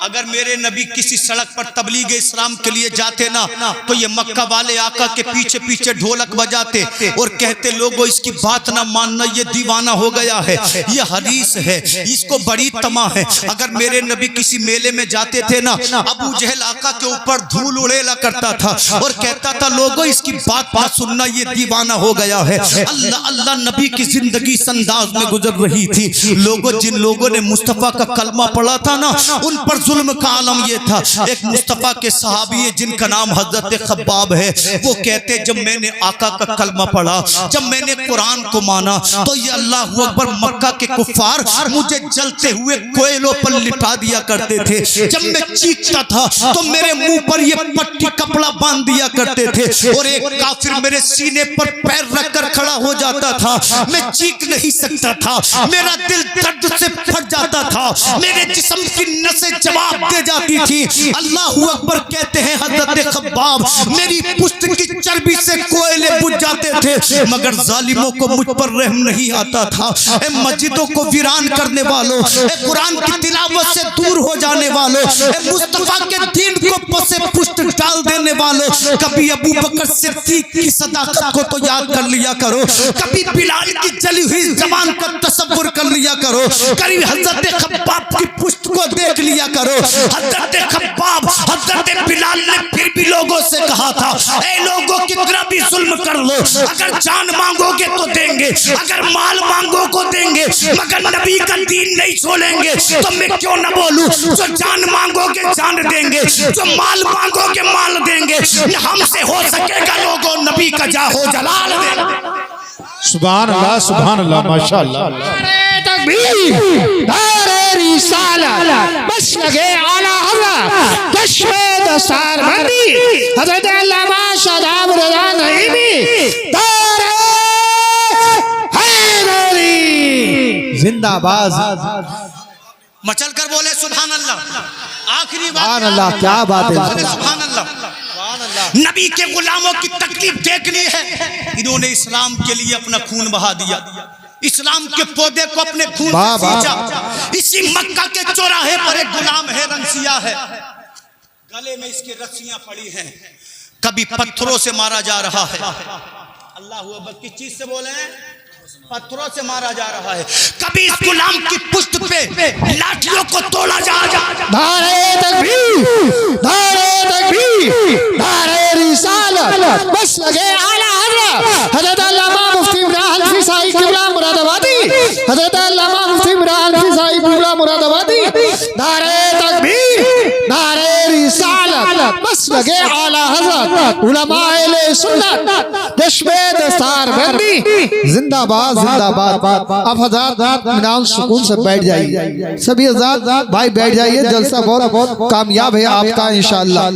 अगर मेरे नबी किसी सड़क पर तबलीग इस्लाम के लिए जाते ना तो ये मक्का वाले आका के पीछे पीछे ढोलक बजाते और कहते लोगों इसकी बात ना मानना, ये दीवाना हो गया है, ये हदीस है, इसको बड़ी तमा है। अगर मेरे नबी किसी मेले में जाते थे ना, अबू जहल आका के ऊपर धूल उड़ेला करता था और कहता था लोगों इसकी बात ना सुनना, ये दीवाना हो गया है। अल्लाह अल्लाह नबी की जिंदगी संदाज में गुजर रही थी। लोगों जिन लोगों ने मुस्तफा का कलमा पढ़ा था ना, उन पर जुल्म का आलम ये था। एक मुस्तफा के सहाबी है जिनका नाम हजरत खब्बाब है, वो कहते जब मैंने आका का कलमा पढ़ा, जब मैंने कुरान को माना तो ये अल्लाह अकबर मक्का के कुफ्फार मुझे जलते हुए कोयलों पर लिटा दिया करते थे। जब मैं चीखता था तो मेरे मुंह पर ये पट्टी कपड़ा बांध दिया करते थे और एक काफिर मेरे सीने पर पैर रखकर खड़ा हो जाता था। मैं चीख नहीं सकता था, मेरा दिल दर्द से फट जाता था, मेरे जिस्म की नसें जवाब दे जाती थी। अल्लाह अकबर कहते हैं हजरत खब्बाब मेरी पुश्त की चर्बी से कोयले बुझ जाते थे, मगर जालिमों को मुझ पर रहम नहीं आता था। ए मस्जिदों को वीरान करने वालों, ए कुरान की तिलावत से दूर हो जाने वालों, ए मुस्तफा के दीन को पसे पुष्ट डाल देने वालों, कभी अबू बकर सिद्दीक की सदाकत को तो याद कर लिया करो, कभी बिलाल की जली हुई जबान का तसव्वुर कर लिया करो, कभी हजरत खब्बाब की पुश्त को देख लिया करो। हजरत खब्बाब, हजरत बिलाल ने फिर भी लोगों से कहा था ऐ लोगों कितना भी जुल्म कर लो, अगर जान मांगोगे तो देंगे, अगर माल मांगो को देंगे, मगर नबी का दीन नहीं छोड़ेंगे। तो मैं क्यों न बोलूं, जो जान मांगोगे जान देंगे, जो माल मांगोगे माल देंगे, हमसे हो सकेगा लोगों नबी का जाहो जलाल देंगे। सुभान अल्लाह, सुभान अल्लाह, माशाअल्लाह। नारे तकबीर, नारे रिसालत, बस लगे आला हज़रत, कश्फ़े दस्तार बंदी, हज़रत अल्लामा शादाब रज़ा नईमी, नारे हैदरी जिंदाबाद। मचल कर बोले सुभान अल्लाह। आखिरी बात सुभान अल्लाह, क्या बात है। सुभान अल्लाह। नबी के गुलामों की तकलीफ देखनी है, इन्होंने इस्लाम के लिए अपना खून बहा दिया, इस्लाम के पौधे को अपने खून से सींचा। इसी मक्का के चौराहे पर एक गुलाम है, रंगसिया है, गले में इसकी रस्सियां पड़ी हैं, कभी पत्थरों से मारा जा रहा है। अल्लाह अकबर, किस चीज से बोले हैं? पत्थरों से मारा जा रहा है। कभी इस गुलाम की पुश्त पे लाठियों को तोड़ा जा रहा है। नारे तकबीर, नारे तकबीर, नारे रिसालत, बस लगे आला हज़रत, हज़रत अल्लामा मुफ्ती इमरान हनफी साहिब किबला मुरादाबादी, हज़रत अल्लामा मुफ्ती इमरान हनफी साहिब किबला मुरादाबादी, नारे तकबीर, नारे रिसालत, बस लगे आला हज़रत, उलमा अहले सुन्नत, जश्न दस्तार बंदी, जिंदाबाद जिंदाबाद। आप हज़रात इत्मीनान सुकून से बैठ जाइए, सभी हज़रात भाई बैठ जाइए, जलसा बहुत कामयाब है आपका इंशाअल्लाह।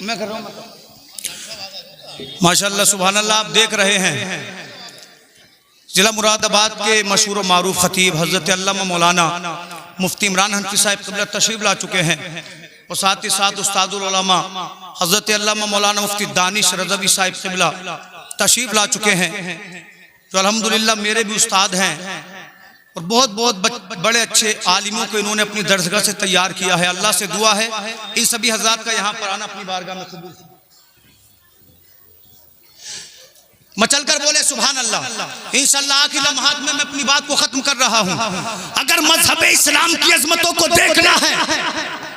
मैं कर रहा हूँ माशाल्लाह सुभान अल्लाह। आप देख रहे हैं जिला मुरादाबाद के मशहूर व मारूफ खतीब हज़रत अल्लामा मौलाना मुफ्ती इमरान हनफी साहब क़िबला तशरीफ़ ला चुके हैं और साथ ही साथ उस्तादुल उलमा हज़रत अल्लामा मौलाना मुफ्ती दानिश रज़वी साहब क़िबला तशरीफ़ ला चुके हैं, जो अल्हम्दुलिल्लाह मेरे भी उस्ताद हैं और बहुत बहुत बड़े अच्छे आलिमों को इन्होंने अपनी दरसगाह से तैयार किया है। अल्लाह से दुआ है इन सभी हज़रात का यहाँ पर आना अपनी बारगाह में कबूल। मचल कर बोले सुभान अल्लाह। इंशाअल्लाह आखिरी लम्हात में मैं अपनी बात को खत्म कर रहा हूँ। अगर मजहब इस्लाम की अजमतों को देखना है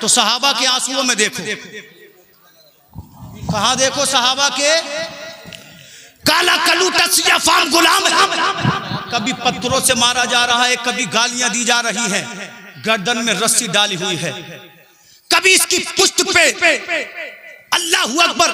तो सहाबा के आंसुओं में देखो। कहाँ देखो? सहाबा के काला कलू तसिया फाम गुलाम, कभी पत्थरों से मारा जा रहा है, कभी गालियां दी जा रही हैं, गर्दन में रस्सी डाली हुई है, कभी इसकी पुष्ट पे अल्लाहू अकबर,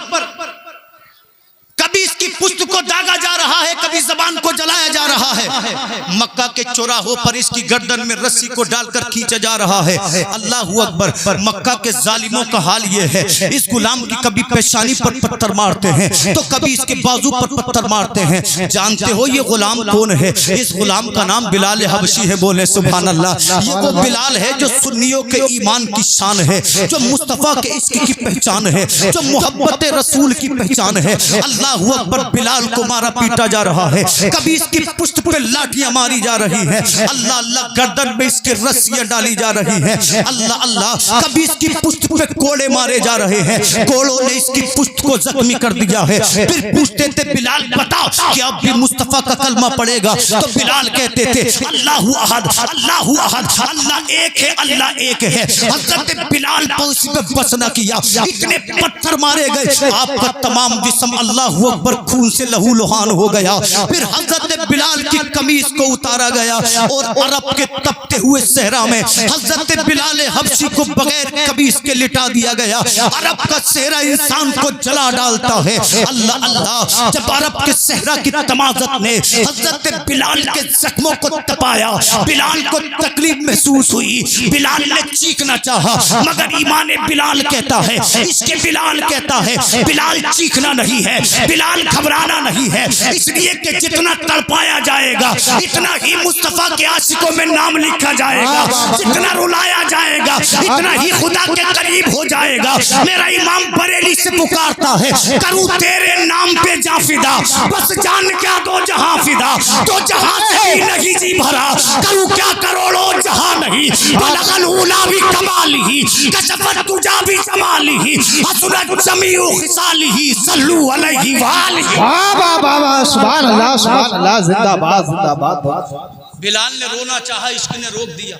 कभी इसकी पुष्ट को दागा जा रहा है, कभी जबान को जलाया जा रहा है। मक्का के चौराहों पर इसकी गर्दन में रस्सी को डालकर खींचा जा रहा है। अल्लाहू अकबर। मक्का के जालिमों का हाल ये है, इस गुलाम की कभी पेशानी पर पत्थर मारते हैं तो कभी इसके बाजू पर पत्थर मारते हैं। जानते हो ये गुलाम कौन है? इस गुलाम का नाम बिलाल हबशी है। बोले सुभान अल्लाह। ये वो बिलाल है जो सुन्नियों के ईमान की शान है, जो मुस्तफा के इश्क की पहचान है, जो मोहब्बत रसूल की पहचान है। अल्लाहू अकबर। बिलाल को मारा पीटा जा रहा है, कभी इसकी पुष्ट पे लाठियां मारी जा रही है। अल्लाह अल्लाह। गर्दन में इसकी रस्सियां डाली जा रही है। अल्लाह अल्लाह। कभी इसकी पुष्ट पे कोड़े मारे जा रहे हैं, कोड़ों ने इसकी पुष्ट को जख्मी कर दिया है। फिर पूछते थे बिलाल बता कि अब भी मुस्तफा का कलमा पड़ेगा? तो बिलाल कहते थे अल्लाहु अहद, अल्लाहु अहद, अल्लाह एक है, अल्लाह एक है। हज़रत बिलाल को उसी पे बस न किया, इतने पत्थर मारे गए, आपका तमाम जिस्म अल्लाहु अकबर खून से लहू लुहान हो गया। फिर हजरत बिलाल की कमीज को उतारा गया और अरब के तपते हुए सहरा में हजरत बिलाल हबशी को बगैर कमीज के लिटा दिया गया। अरब का सहरा इंसान को जला डालता है। अल्लाह अल्लाह। जब अरब के सहरा की तमाज़त ने हजरत बिलाल के जख्मों को तपाया, बिलाल को तकलीफ महसूस हुई, बिलाल ने चीखना चाहा, मगर ईमान बिलाल कहता है, इसके बिलाल कहता है बिलाल चीखना नहीं है, बिलाल घबराना नहीं है, इसलिए कि जितना तड़पाया जाएगा इतना ही मुस्तफा के आशिकों में नाम लिखा जाएगा, जितना रुलाया जाएगा इतना ही खुदा के करीब हो जाएगा। मेरा इमाम बरेली से पुकारता है, करूँ तेरे नाम पे जा फिदा, बस जान क्या दो जहां फिदा, तो जहां से भी नहीं जी भरा, करूँ क्या करोड़ों जहां नहीं, बलगल उला भी कमाली, कशफत तुजा भी जमाली, हसरत जमीउ खिसाली, सल्लू अलैहि वाली। वाह वाह वाह वाह। सुभान अल्लाह, सुभान अल्लाह। जिंदाबाद जिंदाबाद। बिलाल ने रोना चाहा, इश्क ने रोक दिया।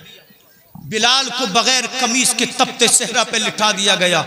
बिलाल को बगैर कमीज के तपते सहरा पे लिटा दिया गया।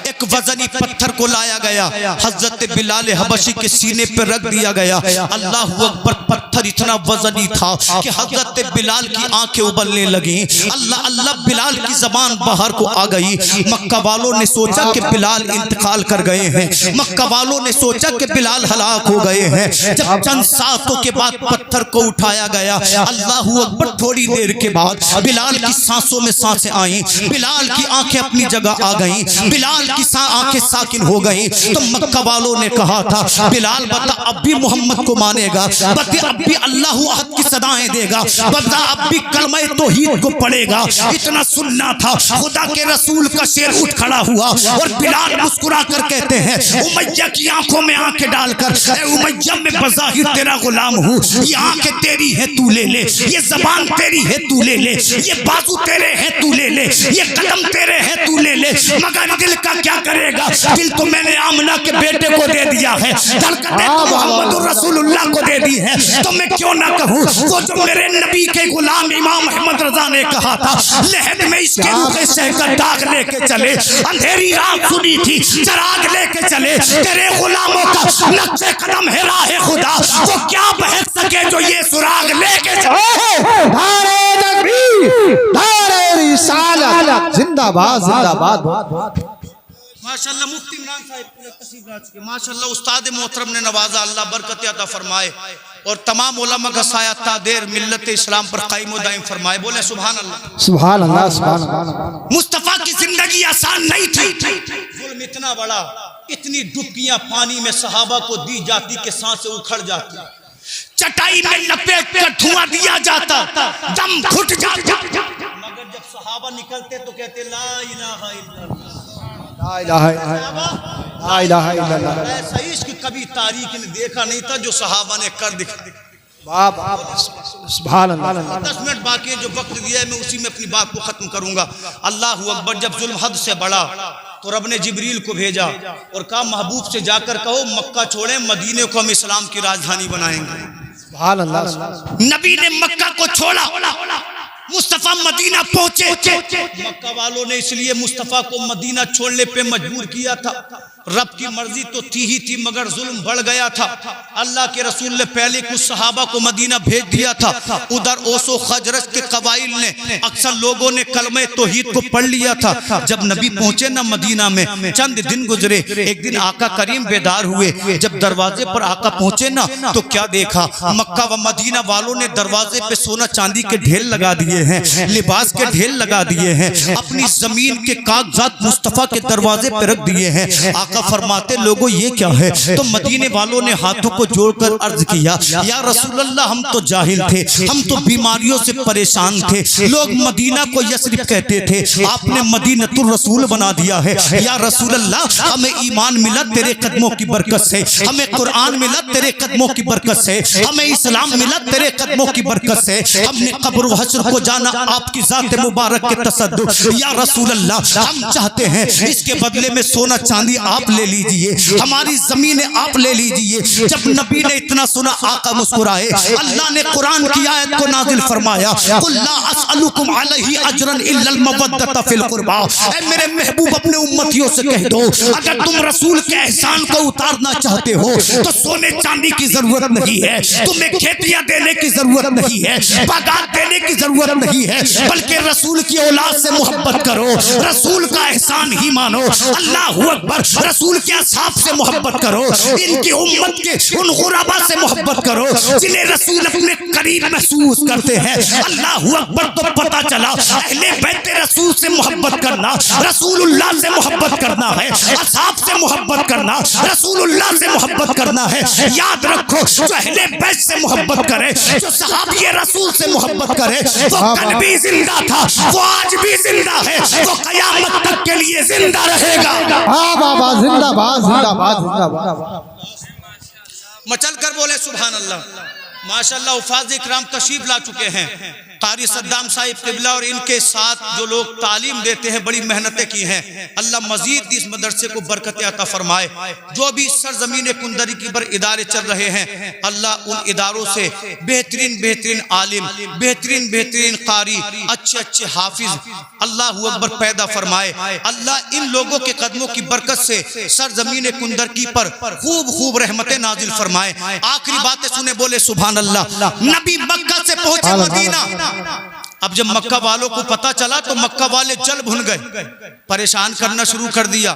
एक वजनी पत्थर को लाया गया, हजरत बिलाल हबशी के सीने पे रख दिया गया। अल्लाहू अकबर। पत्थर इतना वजनी था कि हजरत बिलाल की आंखें उबलने लगी। अल्लाह अल्लाह। बिलाल की जबान बाहर को आ गई। मक्का वालों ने सोचा कि बिलाल इंतकाल कर गए हैं, मक्का वालों ने सोचा कि बिलाल हलाक हो गए हैं। जब चंद सातों के बाद पत्थर को उठाया गया, अल्लाहू अकबर। थोड़ी देर के बाद बिलाल की सांसों में सांसें आई, बिलाल की आंखें अपनी जगह आ गईं, बिलाल की आंखें साकिन हो गईं। तो मक्का वालों ने कहा था बिलाल बता अब भी मोहम्मद को मानेगा, बता अब भी अल्लाहु अहद की सदाएं देगा, बता अब भी कलमा तौहीद को पढ़ेगा। इतना सुनना था, खुदा के रसूल का शेर उठ खड़ा हुआ और बिलाल मुस्कुरा कर कहते हैं उमैया की आंखों में आंखें डालकर, ए उमैया मैं बज़ाहिर तेरा गुलाम हूँ, ये आंखें तेरी है तू ले ले, ये जबान तेरी है तू ले ले, ये बाजू तेरे है तू ले ले, ये कदम तेरे है तू ले ले, मगर दिल का क्या करेगा? दिल तो मैंने आमना के बेटे को दे दिया है, धड़कतें तो मोहम्मद रसूलुल्लाह को दे दी है, तो मैं क्यों ना कहूँ वो जो मेरे नबी के गुलाम इमाम अहमद रजा ने कहा था, लहद में इसके रूह से दाग लेके चले, अंधेरी रात सुनी थी चराग लेके चले, तेरे गुलामों का नक्शे कदम है राह खुदा, वो क्या बहक सके जो ये सुराग लेके चले। नारे तकबीर, नारे रिसालत। जिंदाबाद जिंदाबाद। माशाल्लाह मुफ्ती इमरान साहब पूरे तशरीफ ला चुके। माशाल्लाह उस्ताद मोहतरम ने नवाजा, अल्लाह बरकत अता फरमाए और तमाम उलमा का साया तादेर मिल्लत इस्लाम पर कायम व दायम फरमाए। बोले सुभान अल्लाह। सुभान अल्लाह, सुभान अल्लाह। मुस्तफा की जिंदगी आसान नहीं थी। जुल्म इतना बड़ा, इतनी डुबकियां पानी में सहाबा को दी जाती कि सांसें उखड़ जाती, चटाई में लपेट कर धुआं दिया जाता, दम घुट जाता, मगर जब सहाबा निकलते तो कहते ला इलाहा इल्लल्लाह, ला इलाहा इल्लल्लाह। ऐसा इश्क कभी तारीख ने देखा नहीं था जो सहाबा ने कर दिखा। सुभान अल्लाह। 10 मिनट बाकी है जो वक्त दिया है, मैं उसी में अपनी बात को खत्म करूंगा। अल्लाह अकबर। जब जुल्म हद से बढ़ा तो रब ने जिब्रील को भेजा और कहा महबूब से जाकर कहो मक्का छोड़े, मदीने को हम इस्लाम की राजधानी बनाएंगे। सुभान अल्लाह। नबी ने मक्का को छोड़ा, मुस्तफा मदीना पहुंचे। मक्का वालों ने इसलिए मुस्तफा को मदीना छोड़ने पे मजबूर किया था। रब की मर्जी तो थी ही थी, मगर जुल्म बढ़ गया था। अल्लाह के रसूल ने पहले कुछ सहाबा को मदीना भेज दिया था। उधर ओसो खजरज के कबाइल ने, अक्सर लोगों ने कलमे तौहीद को पढ़ लिया था। जब नबी पहुंचे ना मदीना में, चंद दिन गुजरे, एक दिन आका करीम बेदार हुए। जब दरवाजे पर आका पहुंचे ना तो क्या देखा, मक्का व मदीना वालों ने दरवाजे पे सोना चांदी के ढेर लगा दिए हैं, लिबास के ढेर लगा दिए हैं, अपनी जमीन के कागजात मुस्तफा के दरवाजे पे रख दिए हैं। आका फरमाते लोगों ये क्या है? तो मदीने वालों ने हाथों को जोड़कर अर्ज किया, या रसूल अल्लाह हम तो जाहिल थे, हम तो बीमारियों से परेशान थे, लोग मदीना को यस्रिब कहते थे, आपने मदीनतुर रसूल बना दिया है। या रसूल अल्लाह हमें ईमान मिला तेरे कदमों की बरकत से, हमें कुरान मिला तेरे कदमों की बरकत से, हमें इस्लाम मिला तेरे कदमों की बरकत से, हमने कब्र व हश्र को जाना आपकी जात मुबारक के तसद्दुक। या रसूल अल्लाह हम चाहते हैं इसके बदले में सोना चांदी आप ले लीजिए, हमारी जमीनें आप ले लीजिए। जब नबी ने इतना सुना आका मुस्कुराए। अल्लाह ने कुरान की आयत को नाजिल फरमाया, कुल ला अस्अलुकुम अलैहि अजरन इल्लल मवद्दत फिल कुर्बा। ऐ मेरे महबूब अपने उम्मतियों से कह दो, अगर तुम रसूल के एहसान को उतारना चाहते हो तो सोने चांदी की जरूरत नहीं है, तुम्हें खेतियां देने की जरूरत नहीं है, बागात देने की जरूरत नहीं है, बल्कि रसूल की औलाद से मोहब्बत करो, रसूल का एहसान ही मानो। अल्लाह अकबर। रसूल के असहाब से मोहब्बत करो, इनकी उम्मत के उन गुरबा से मोहब्बत करो जिन्हें रसूल अपने करीब महसूस करते हैं। अल्लाह अकबर। तो पता चला अहले बैत रसूल से मोहब्बत करना, रसूलुल्लाह से मोहब्बत करना है, असहाब से मोहब्बत करना, रसूलुल्लाह से मोहब्बत करना है। याद रखो जो अहले बैत से मोहब्बत करे, जो सहाबी रसूल से मोहब्बत करे, वो कल भी जिंदा था, वो आज भी जिंदा है, वो कयामत तक के लिए जिंदा रहेगा। बाबा जिंदाबाद, जिंदाबाद, जिंदाबाद। मचल कर बोले सुभान अल्लाह। माशाल्लाह उफाज इकराम तशरीफ ला चुके हैं। कारी सद्दाम साहिब किबला और इनके साथ जो लोग तालीम देते हैं, बड़ी मेहनतें की हैं। अल्लाह मजीद इस मदरसे को बरकत अता फरमाए। जो भी सरजमीन कुंदरी की पर इदारे चल रहे हैं, अल्लाह उन इदारों से बेहतरीन बेहतरीन आलिम, बेहतरीन बेहतरीन कारी, अच्छे अच्छे हाफिज अल्लाह अकबर पैदा फरमाए। अल्लाह इन लोगों के कदमों की बरकत से सरजमीन कुंदरी पर खूब खूब रहमतें नाजिल फरमाए। आखिरी बातें सुने बोले सुभान अल्लाह। नबी मक्का से पहुंचे मदीना। अब जब मक्का वालों को पता चला तो मक्का वाले जल भुन गए, परेशान करना शुरू कर दिया।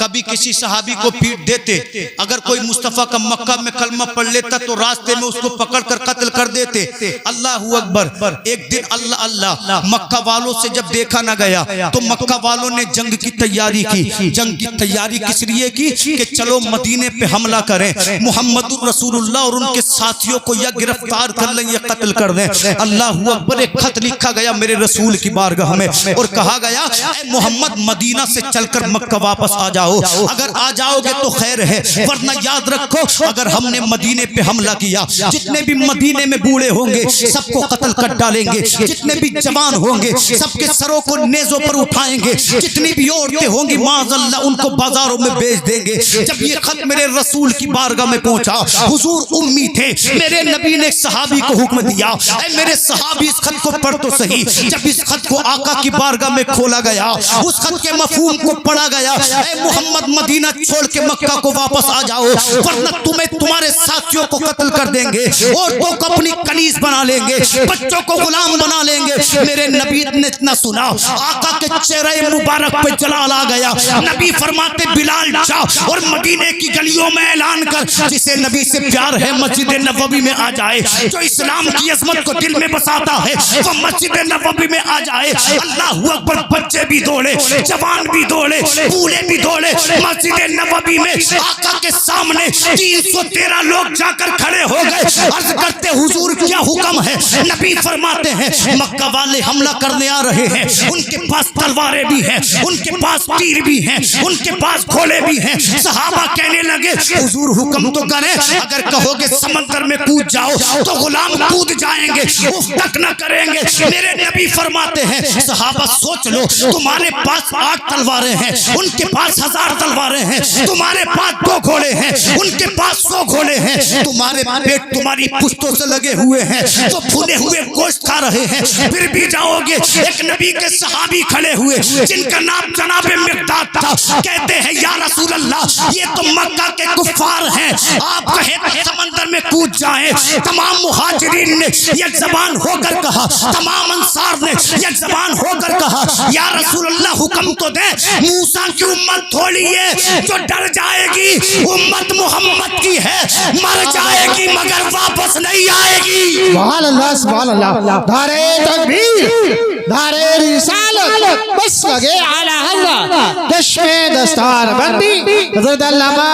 कभी किसी सहाबी को पीट देते, अगर कोई मुस्तफा का मक्का में कलमा पढ़ लेता तो रास्ते में उसको पकड़कर कत्ल कर देते। अल्लाह अकबर। एक दिन अल्लाह अल्लाह मक्का वालों से जब देखा ना गया तो मक्का वालों ने जंग की तैयारी की। जंग की तैयारी किस लिए की कि चलो मदीने पे हमला करें, मुहम्मदुर रसूलुल्लाह और उनके साथियों को या गिरफ्तार कर लें या कत्ल कर दें। अल्लाह अकबर। एक खत लिखा गया मेरे रसूल की बारगाह में और कहा गया मोहम्मद मदीना से चलकर मक्का वापस आ जाओ, अगर आ जाओगे तो खैर है, वरना याद रखो अगर हमने मदीने पे हमला किया, जितने भी मदीने में बूढ़े होंगे सबको कत्ल कर डालेंगे, जितने भी जवान होंगे सबके सरों को नेज़ों पर उठाएंगे, जितनी भी औरतें होंगी माज़अल्लाह उनको बाजारों में बेच देंगे। जब ये खत मेरे रसूल की बारगाह में पहुंचा, हुजूर उम्मी थे, मेरे नबी ने सहाबी को हुक्म दिया, मेरे सहाबी इस खत को पढ़ तो सही। जब इस खत को आका की बारगाह में खोला गया, उस खत के मफहूम को पढ़ा गया, ऐ मोहम्मद मदीना छोड़ के मक्का को वापस आ जाओ, वरना तुम्हें तुम्हारे साथियों को कत्ल कर देंगे, औरतों को अपनी कनीज बना लेंगे, बच्चों को गुलाम बना लेंगे। मेरे नबी ने इतना सुना, आका के चेहरे मुबारक पे जलाल आ गया। नबी फरमाते बिलाल जा और मदीने की गलियों में ऐलान कर, जिसे नबी से प्यार है मस्जिद नबवी में आ जाए। जो इस्लाम की अजमत को दिल में बसाता है वो मस्जिद नबवी में आ जाए। अल्लाहू अकबर। बच्चे भी दौड़े, जवान भी दौड़े, बूढ़े भी दौड़े। मस्जिद नबवी में आका के सामने 313 लोग जाकर खड़े हो गए। अर्ज करते हुजूर क्या हुक्म है? नबी फरमाते हैं मक्का वाले हमला करने आ रहे हैं, उनके पास तलवारें भी हैं, उनके पास तीर भी हैं, उनके पास घोड़े भी हैं। सहाबा कहने लगे हुजूर हुक्म तो करें, अगर कहोगे समंदर में कूद जाओ तो गुलाम कूद जाएंगे, उफ तक न करेंगे। मेरे नबी फरमाते हैं सहाबा सोच लो, तुम्हारे पास 8 तलवारें हैं, उनके पास 1000 तलवारें हैं, तुम्हारे पास 2 घोड़े हैं, उनके पास 100 घोड़े हैं, तुम्हारे पेट तुम्हारी पुश्तों से लगे हुए हैं, तो भुने हुए गोश्त खा रहे हैं, फिर भी जाओगे। एक नबी के सहाबी खड़े हुए जिनका नाम जनाबे मिक़दाद था, कहते हैं या रसूल अल्लाह ये तो मक्का के कुफ्फार हैं, आप कहें तो समंदर में कूद जाएं। तमाम मुहाजिरीन ने एक जबान होकर कहा, तमाम अंसार ने एक जबान होकर कहा या रसूल अल्लाह हुक्म तो दे। मूसा की उम्मत थोड़ी है जो डर जाएगी, उम्मत मोहम्मद की है, मर जाएगी मगर वापस नहीं आएगी। सुभान अल्लाह, सुभान अल्लाह। नारे तकबीर, नारे रिसालत, बस लगे आला हज़रत, चश्मे दस्तार बंदी, हज़रत अल्लामा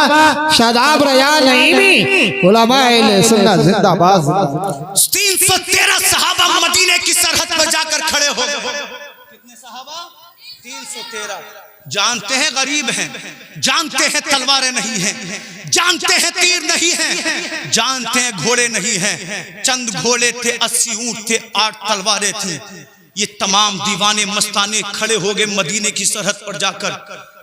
शादाब रया नईमी, उलमाए सुन्नत जिंदाबाद। 313 सहाबा मदीने की सरहद पर जाकर खड़े हो गए। कितने सहाबा? 313। जानते हैं गरीब हैं, जानते हैं तलवारें नहीं हैं, जानते हैं तीर नहीं हैं, जानते हैं घोड़े नहीं हैं। चंद घोड़े थे, 80 ऊंट थे, 8 तलवारें थी। ये तमाम दीवाने मस्ताने खड़े हो गए मदीने की सरहद पर जाकर।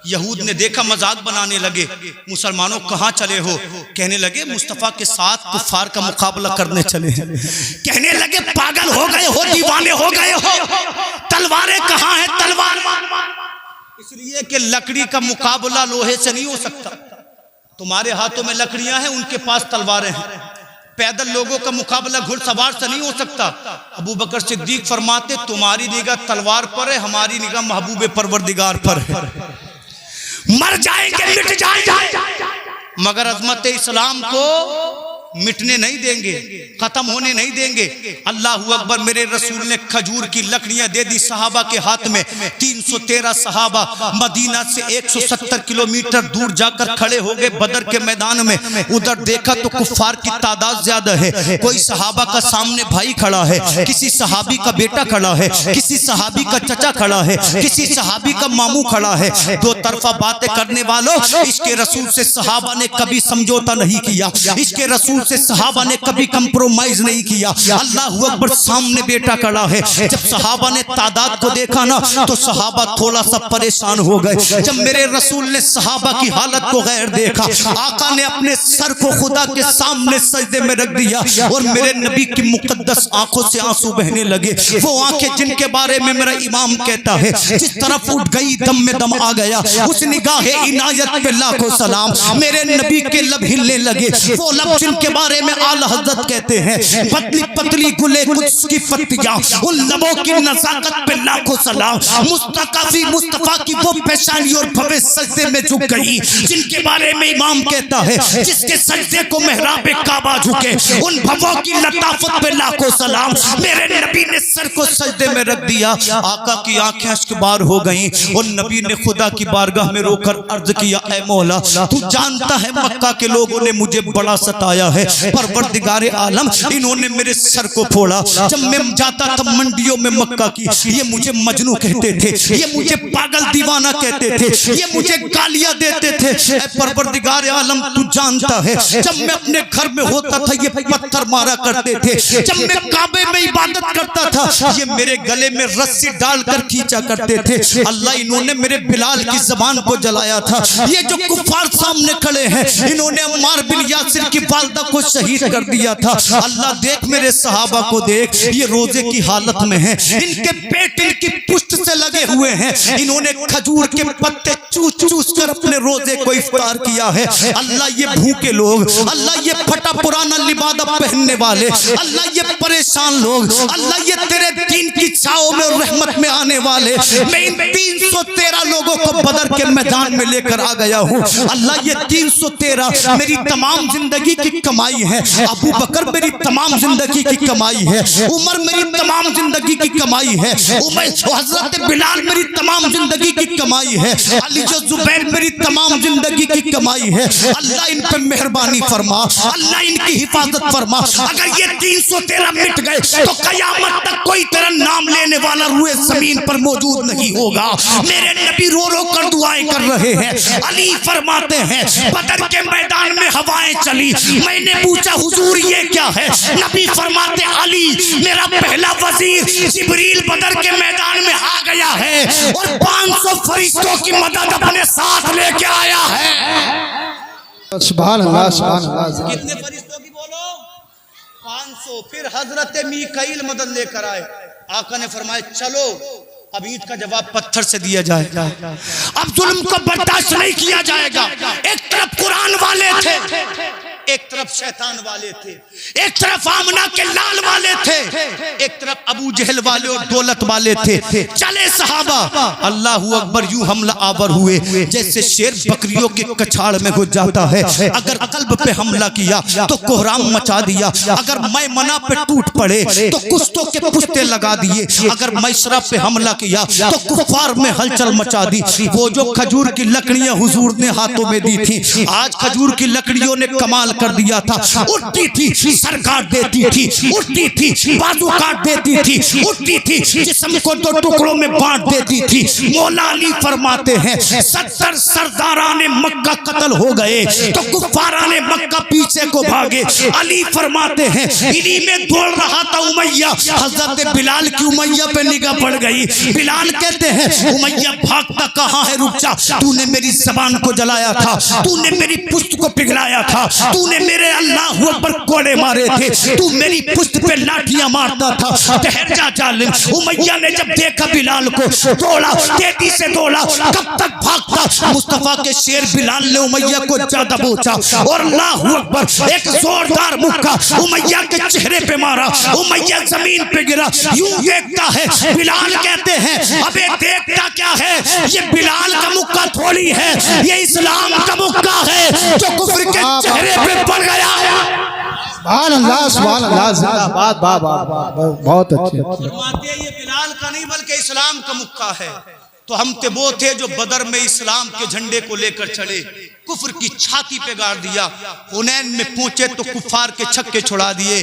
यहूद ने देखा, मजाक बनाने लगे, मुसलमानों कहाँ चले हो? कहने लगे मुस्तफा के साथ कुफार का मुकाबला करने चले हैं। कहने लगे पागल हो गए हो, दीवाने हो गए हो, तलवारें कहाँ हैं? तलवार इसलिए कि लकड़ी का मुकाबला लोहे से नहीं हो सकता। तुम्हारे हाथों में लकड़ियां हैं, उनके पास तलवारें हैं। पैदल लोगों का मुकाबला घुड़सवार से नहीं हो सकता। अबू बकर सिद्दीक फरमाते तुम्हारी निगाह तलवार पर है, हमारी निगाह महबूब परवरदिगार पर है। मर जाएंगे, मिट जाएंगे, मगर अजमत इस्लाम को मिटने नहीं देंगे, खत्म होने नहीं देंगे। अल्लाहू अकबर। मेरे रसूल ने खजूर की लकड़ियां दे दी सहाबा के हाथ में। 313 सहाबा मदीना से 170 किलोमीटर दूर जाकर खड़े हो गए बदर के मैदान में। उधर देखा तो कुफ्फार की तादाद ज्यादा है। कोई सहाबा का सामने भाई खड़ा है, किसी सहाबी का बेटा खड़ा है, किसी सहाबी का चचा खड़ा है, किसी सहाबी का मामू खड़ा है। दो तरफा बातें करने वालों, इसके रसूल से सहाबा ने कभी समझौता नहीं किया, इसके रसूल से सहाबा ने कभी कंप्रोमाइज नहीं किया। अल्लाह अकबर। सामने बेटा खड़ा है। जब सहाबा ने तादाद को देखा ना तो सहाबा थोड़ा सा परेशान हो गए। जब मेरे रसूल ने सहाबा की हालत को गैर देखा, आका ने अपने सर को खुदा के सामने सजदे में रख दिया और मेरे नबी की मुकद्दस आंखों से आंसू बहने लगे। वो आंखें जिनके बारे में मेरा इमाम कहता है जिस तरफ उठ गई दम में दम आ गया, उस निगाह इनायत पे लाखों सलाम। मेरे नबी के लब हिलने लगे, वो लब जिनके बारे में आला हज़रत कहते हैं पतली पतली गुले कुछ की पत्तियां, उन लबों की नज़ाकत पे लाखों सलाम। मुस्तकाफी मुस्तफा की वो पेशानी और भवे सजदे में झुक गई जिनके बारे में इमाम कहता है जिसके सजदे को मेहराब काबा झुके, उन भवों की लताफत पे लाखों सलाम। मेरे नबी ने सर को सजदे में रख दिया। आका की आंखें अश्कबार हो गईं और नबी ने खुदा की बारगाह में रोकर अर्ज किया, ऐ मौला तू जानता है मक्का के लोगों ने मुझे बड़ा सताया है, परवरदिगारे आलम इन्होंने मेरे सर को फोड़ा। जब मैं जाता था मंडियों में मक्का की, ये मुझे मजनू कहते थे, ये मुझे पागल दीवाना कहते थे, ये मुझे गालियां देते थे। ऐ परवरदिगारे आलम तू जानता है जब मैं अपने घर में होता था ये पत्थर मारा करते थे, जब मैं काबे में इबादत करता था ये मेरे गले में रस्सी डालकर खींचा करते थे। अल्लाह इन्होंने मेरे बिलाल की जबान को जलाया था। ये जो कुफार सामने खड़े हैं इन्होंने अम्मार बिन यासिर की वालदा को शहीद कर दिया था। अल्लाह देख मेरे सहाबा को देख, ये रोजे की हालत में है, इनके पेट इनकी पुष्ट से लगे हुए हैं, इन्होंने खजूर के पत्ते चूस चूस कर अपने रोजे को इफ्तार किया है। अल्लाह ये भूखे लोग, अल्लाह ये फटा पुराना लिबादा पहनने वाले, अल्लाह ये परेशान लोग, अल्लाह ये तेरे दीन की छाओ में और रहमत में आने वाले, मैं इन 313 लोगों को बदर के मैदान में लेकर आ गया हूँ। अल्लाह ये 313 मेरी तमाम जिंदगी की कमाई है, अबू बकर मेरी तमाम जिंदगी की कमाई है, उमर मेरी तमाम जिंदगी की कमाई है, हजरत बिलाल मेरी तमाम जिंदगी की कमाई है, अली जो जुबैर मेरी तमाम जिंदगी की कमाई है। अल्लाह इन पे मेहरबानी फरमा, अल्लाह इनकी हिफाजत फरमा। अगर ये 313 मिट गए तो कयामत तक कोई तेरा नाम लेने वाला रुए जमीन पर मौजूद नहीं होगा। मेरे नबी रो रो कर दुआएं कर रहे हैं। अली फरमाते हैं बदर के मैदान में हवाएं चली, मैंने पूछा हुजूर ये क्या है? नबी फरमाते अली मेरा पहला वजीर जिब्रील बदर के मैदान में आ गया है और 500 फरिश्तों की मदद अपने साथ लेके आया है। सुभान अल्लाह, सुभान अल्लाह। कितने फरिश्तों की बोलो? 500। फिर हजरत मीकाईल मदद लेकर आए। आका ने फरमाया चलो अब ईद का जवाब पत्थर से दिया जाएगा, अब जुल्म को बर्दाश्त नहीं किया जाएगा। एक तरफ कुरान वाले थे, एक तरफ शैतान वाले थे, एक तरफ आमना के लाल वाले थे, एक तरफ अबू जहल वाले और दौलत वाले थे। चले सहाबा अल्लाह अकबर, यूं हमला आवर हुए जैसे शेर बकरियों के कछाड़ में घुस जाता है। अगर कल्ब पे हमला किया तो कोहराम मचा दिया, अगर मैमना पे टूट पड़े तो कुश्तों के पुश्ते लगा दिए, अगर मैसरा पे हमला किया तो कुफार में हलचल मचा दी। वो जो खजूर की लकड़ियां हुजूर ने हाथों में दी थी, आज खजूर की लकड़ियों ने कमाल कर दिया था। उठती थी सर काट देती थी, उठती थी बाजू काट देती थी, उठती थी जिस्म को 2 टुकड़ों में बांट देती थी। मौला अली फरमाते हैं 70 सरदाराने मक्का कत्ल हो गए तो कुफाराने मक्का पीछे को भागे। अली फरमाते हैं इन्हीं में दौड़ रहा था उमैया, हजरत बिलाल की उमैया पे निगाह पड़ गई। बिलाल कहते हैं उमैया भागता कहाँ है, रुक जा, तूने मेरी जबान को जलाया था, तूने मेरी पुश्त को पिघलाया था, तूने मेरे अल्लाह अकबर कोड़े मारे थे, तू मेरी पुश्त पे लाठियां मारता था, ठहर जा जालिम। उमैया ने जब देखा बिलाल को दौड़ा, तेजी से दौड़ा, कब तक भागता? मुस्तफा के शेर बिलाल ने उमैया को ज्यादा बोचा और अल्लाह अकबर एक जोरदार मुक्का उमैया के चेहरे पे मारा। उमैया जमीन पे गिरा, यूं देखता है। बिलाल कहते हैं अबे देखता क्या है, ये बिलाल का मुक्का थोड़ी है, ये इस्लाम का मुक्का है जो कुफ्र के चेहरे पे पड़ गया। सुभान अल्लाह, सुभान अल्लाह, जिंदाबाद, बहुत अच्छे। ये बिलाल का नहीं बल्कि इस्लाम का मुक्का है। तो हम ते वो थे जो बदर में इस्लाम के झंडे को लेकर चले, कुफ्र की छाती पे गाड़ दिया। हुनैन में पहुंचे तो कुफार के छक्के छुड़ा दिए।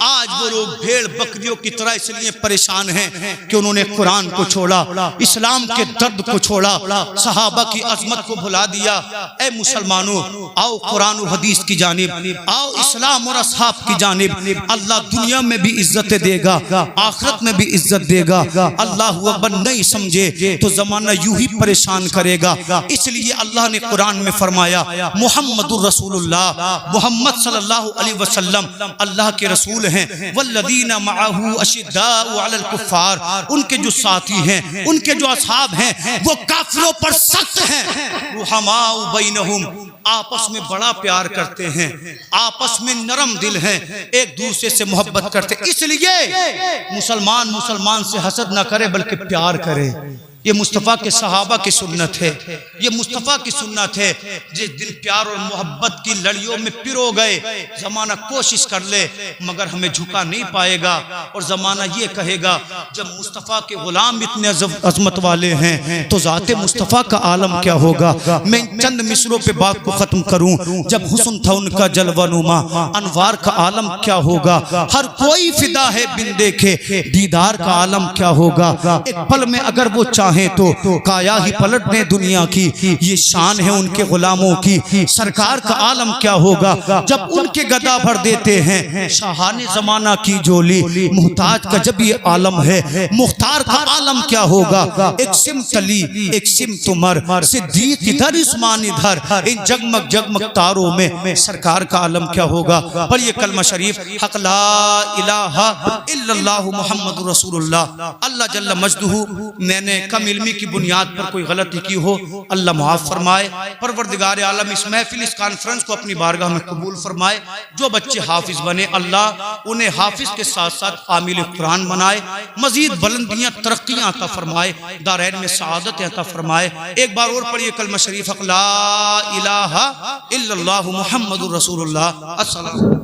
आज वो लोग भेड़ बकरियों की तरह इसलिए परेशान हैं कि उन्होंने कुरान को छोड़ा, इस्लाम के दर्द को छोड़ा, सहाबा की अजमत को भुला दिया। ए मुसलमानों, आओ कुरान और हदीस की जानिब, आओ इस्लाम और असहाब की जानिब। अल्लाह दुनिया में भी इज्जत देगा, आखिरत में भी इज्जत देगा। अल्लाह अकबर नहीं समझे तो जमाना यूं ही परेशान करेगा। इसलिए अल्लाह ने कुरान में फरमाया मुहम्मदुर रसूलुल्लाह, मोहम्मद सल्लल्लाहु अलैहि वसल्लम अल्लाह के रसूल हैं। वल्लदीना मअहू अशिद्दाउ अलल कुफ्फार, उनके जो साथी हैं, उनके जो असहाब हैं वो काफिरों पर सख्त हैं। रुहमाउ बैनहुम, आपस में बड़ा प्यार करते हैं, आपस में नरम दिल हैं, एक दूसरे से मोहब्बत करते। इसलिए मुसलमान से हसद ना करे बल्कि प्यार करे। ये मुस्तफ़ा के सहाबा की सुन्नत है, ये मुस्तफ़ा की सुन्नत है। जिस दिन प्यार और मोहब्बत की लड़ियों में पिरो गए, जमाना कोशिश कर ले मगर हमें झुका नहीं पाएगा। और जमाना ये कहेगा जब मुस्तफ़ा के गुलाम इतने अजमत वाले हैं तो ज़ाते मुस्तफ़ा का आलम क्या होगा। मैं चंद मिसरों पे बात को ख़त्म करूँ। जब हुस्न था उनका जलवानुमा, अनवार का आलम क्या होगा। हर कोई फिदा है बिन देखे, दीदार का आलम क्या होगा। एक पल में अगर वो चाहें तो काया ही पलट दें दुनिया की। ये शान है उनके गुलामों की। सरकार का आलम क्या होगा जब उनके गदा भर देते हैं शाहाने जमाना की झोली। मुहताज का जब ये आलम है मुख्तार का आलम क्या होगा। एक सिमत अली एक सिमत उमर, सिद्दीक इधर उस्मान इधर, इन जगमग जगमग तारों में सरकार का आलम क्या होगा। पर ये कलमा शरीफ हक ला इलाहा इल्लल्लाहु मुहम्मदुर रसूलुल्लाह। अल्लाह जल्ल मजदूहू, मैंने कम इल्मी की बुनियाद पर कोई गलती की हो अल्लाह माफ फरमाए। परवरदिगार आलम इस महफिल इस कॉन्फ्रेंस को अपनी बारगाह में कबूल फरमाए। जो बच्चे हाफिज बने अल्लाह उन्हें हाफिज के साथ साथ आमिल कुरान बनाए। मजीद बुलंदियां तरक्कियां अता फरमाए, दारैन में सआदत अता फरमाए। एक बार और पढ़िए कलमा शरीफ हक ला इलाहा इल्लल्लाहु मुहम्मदुर रसूलुल्लाह। अस्सलाम।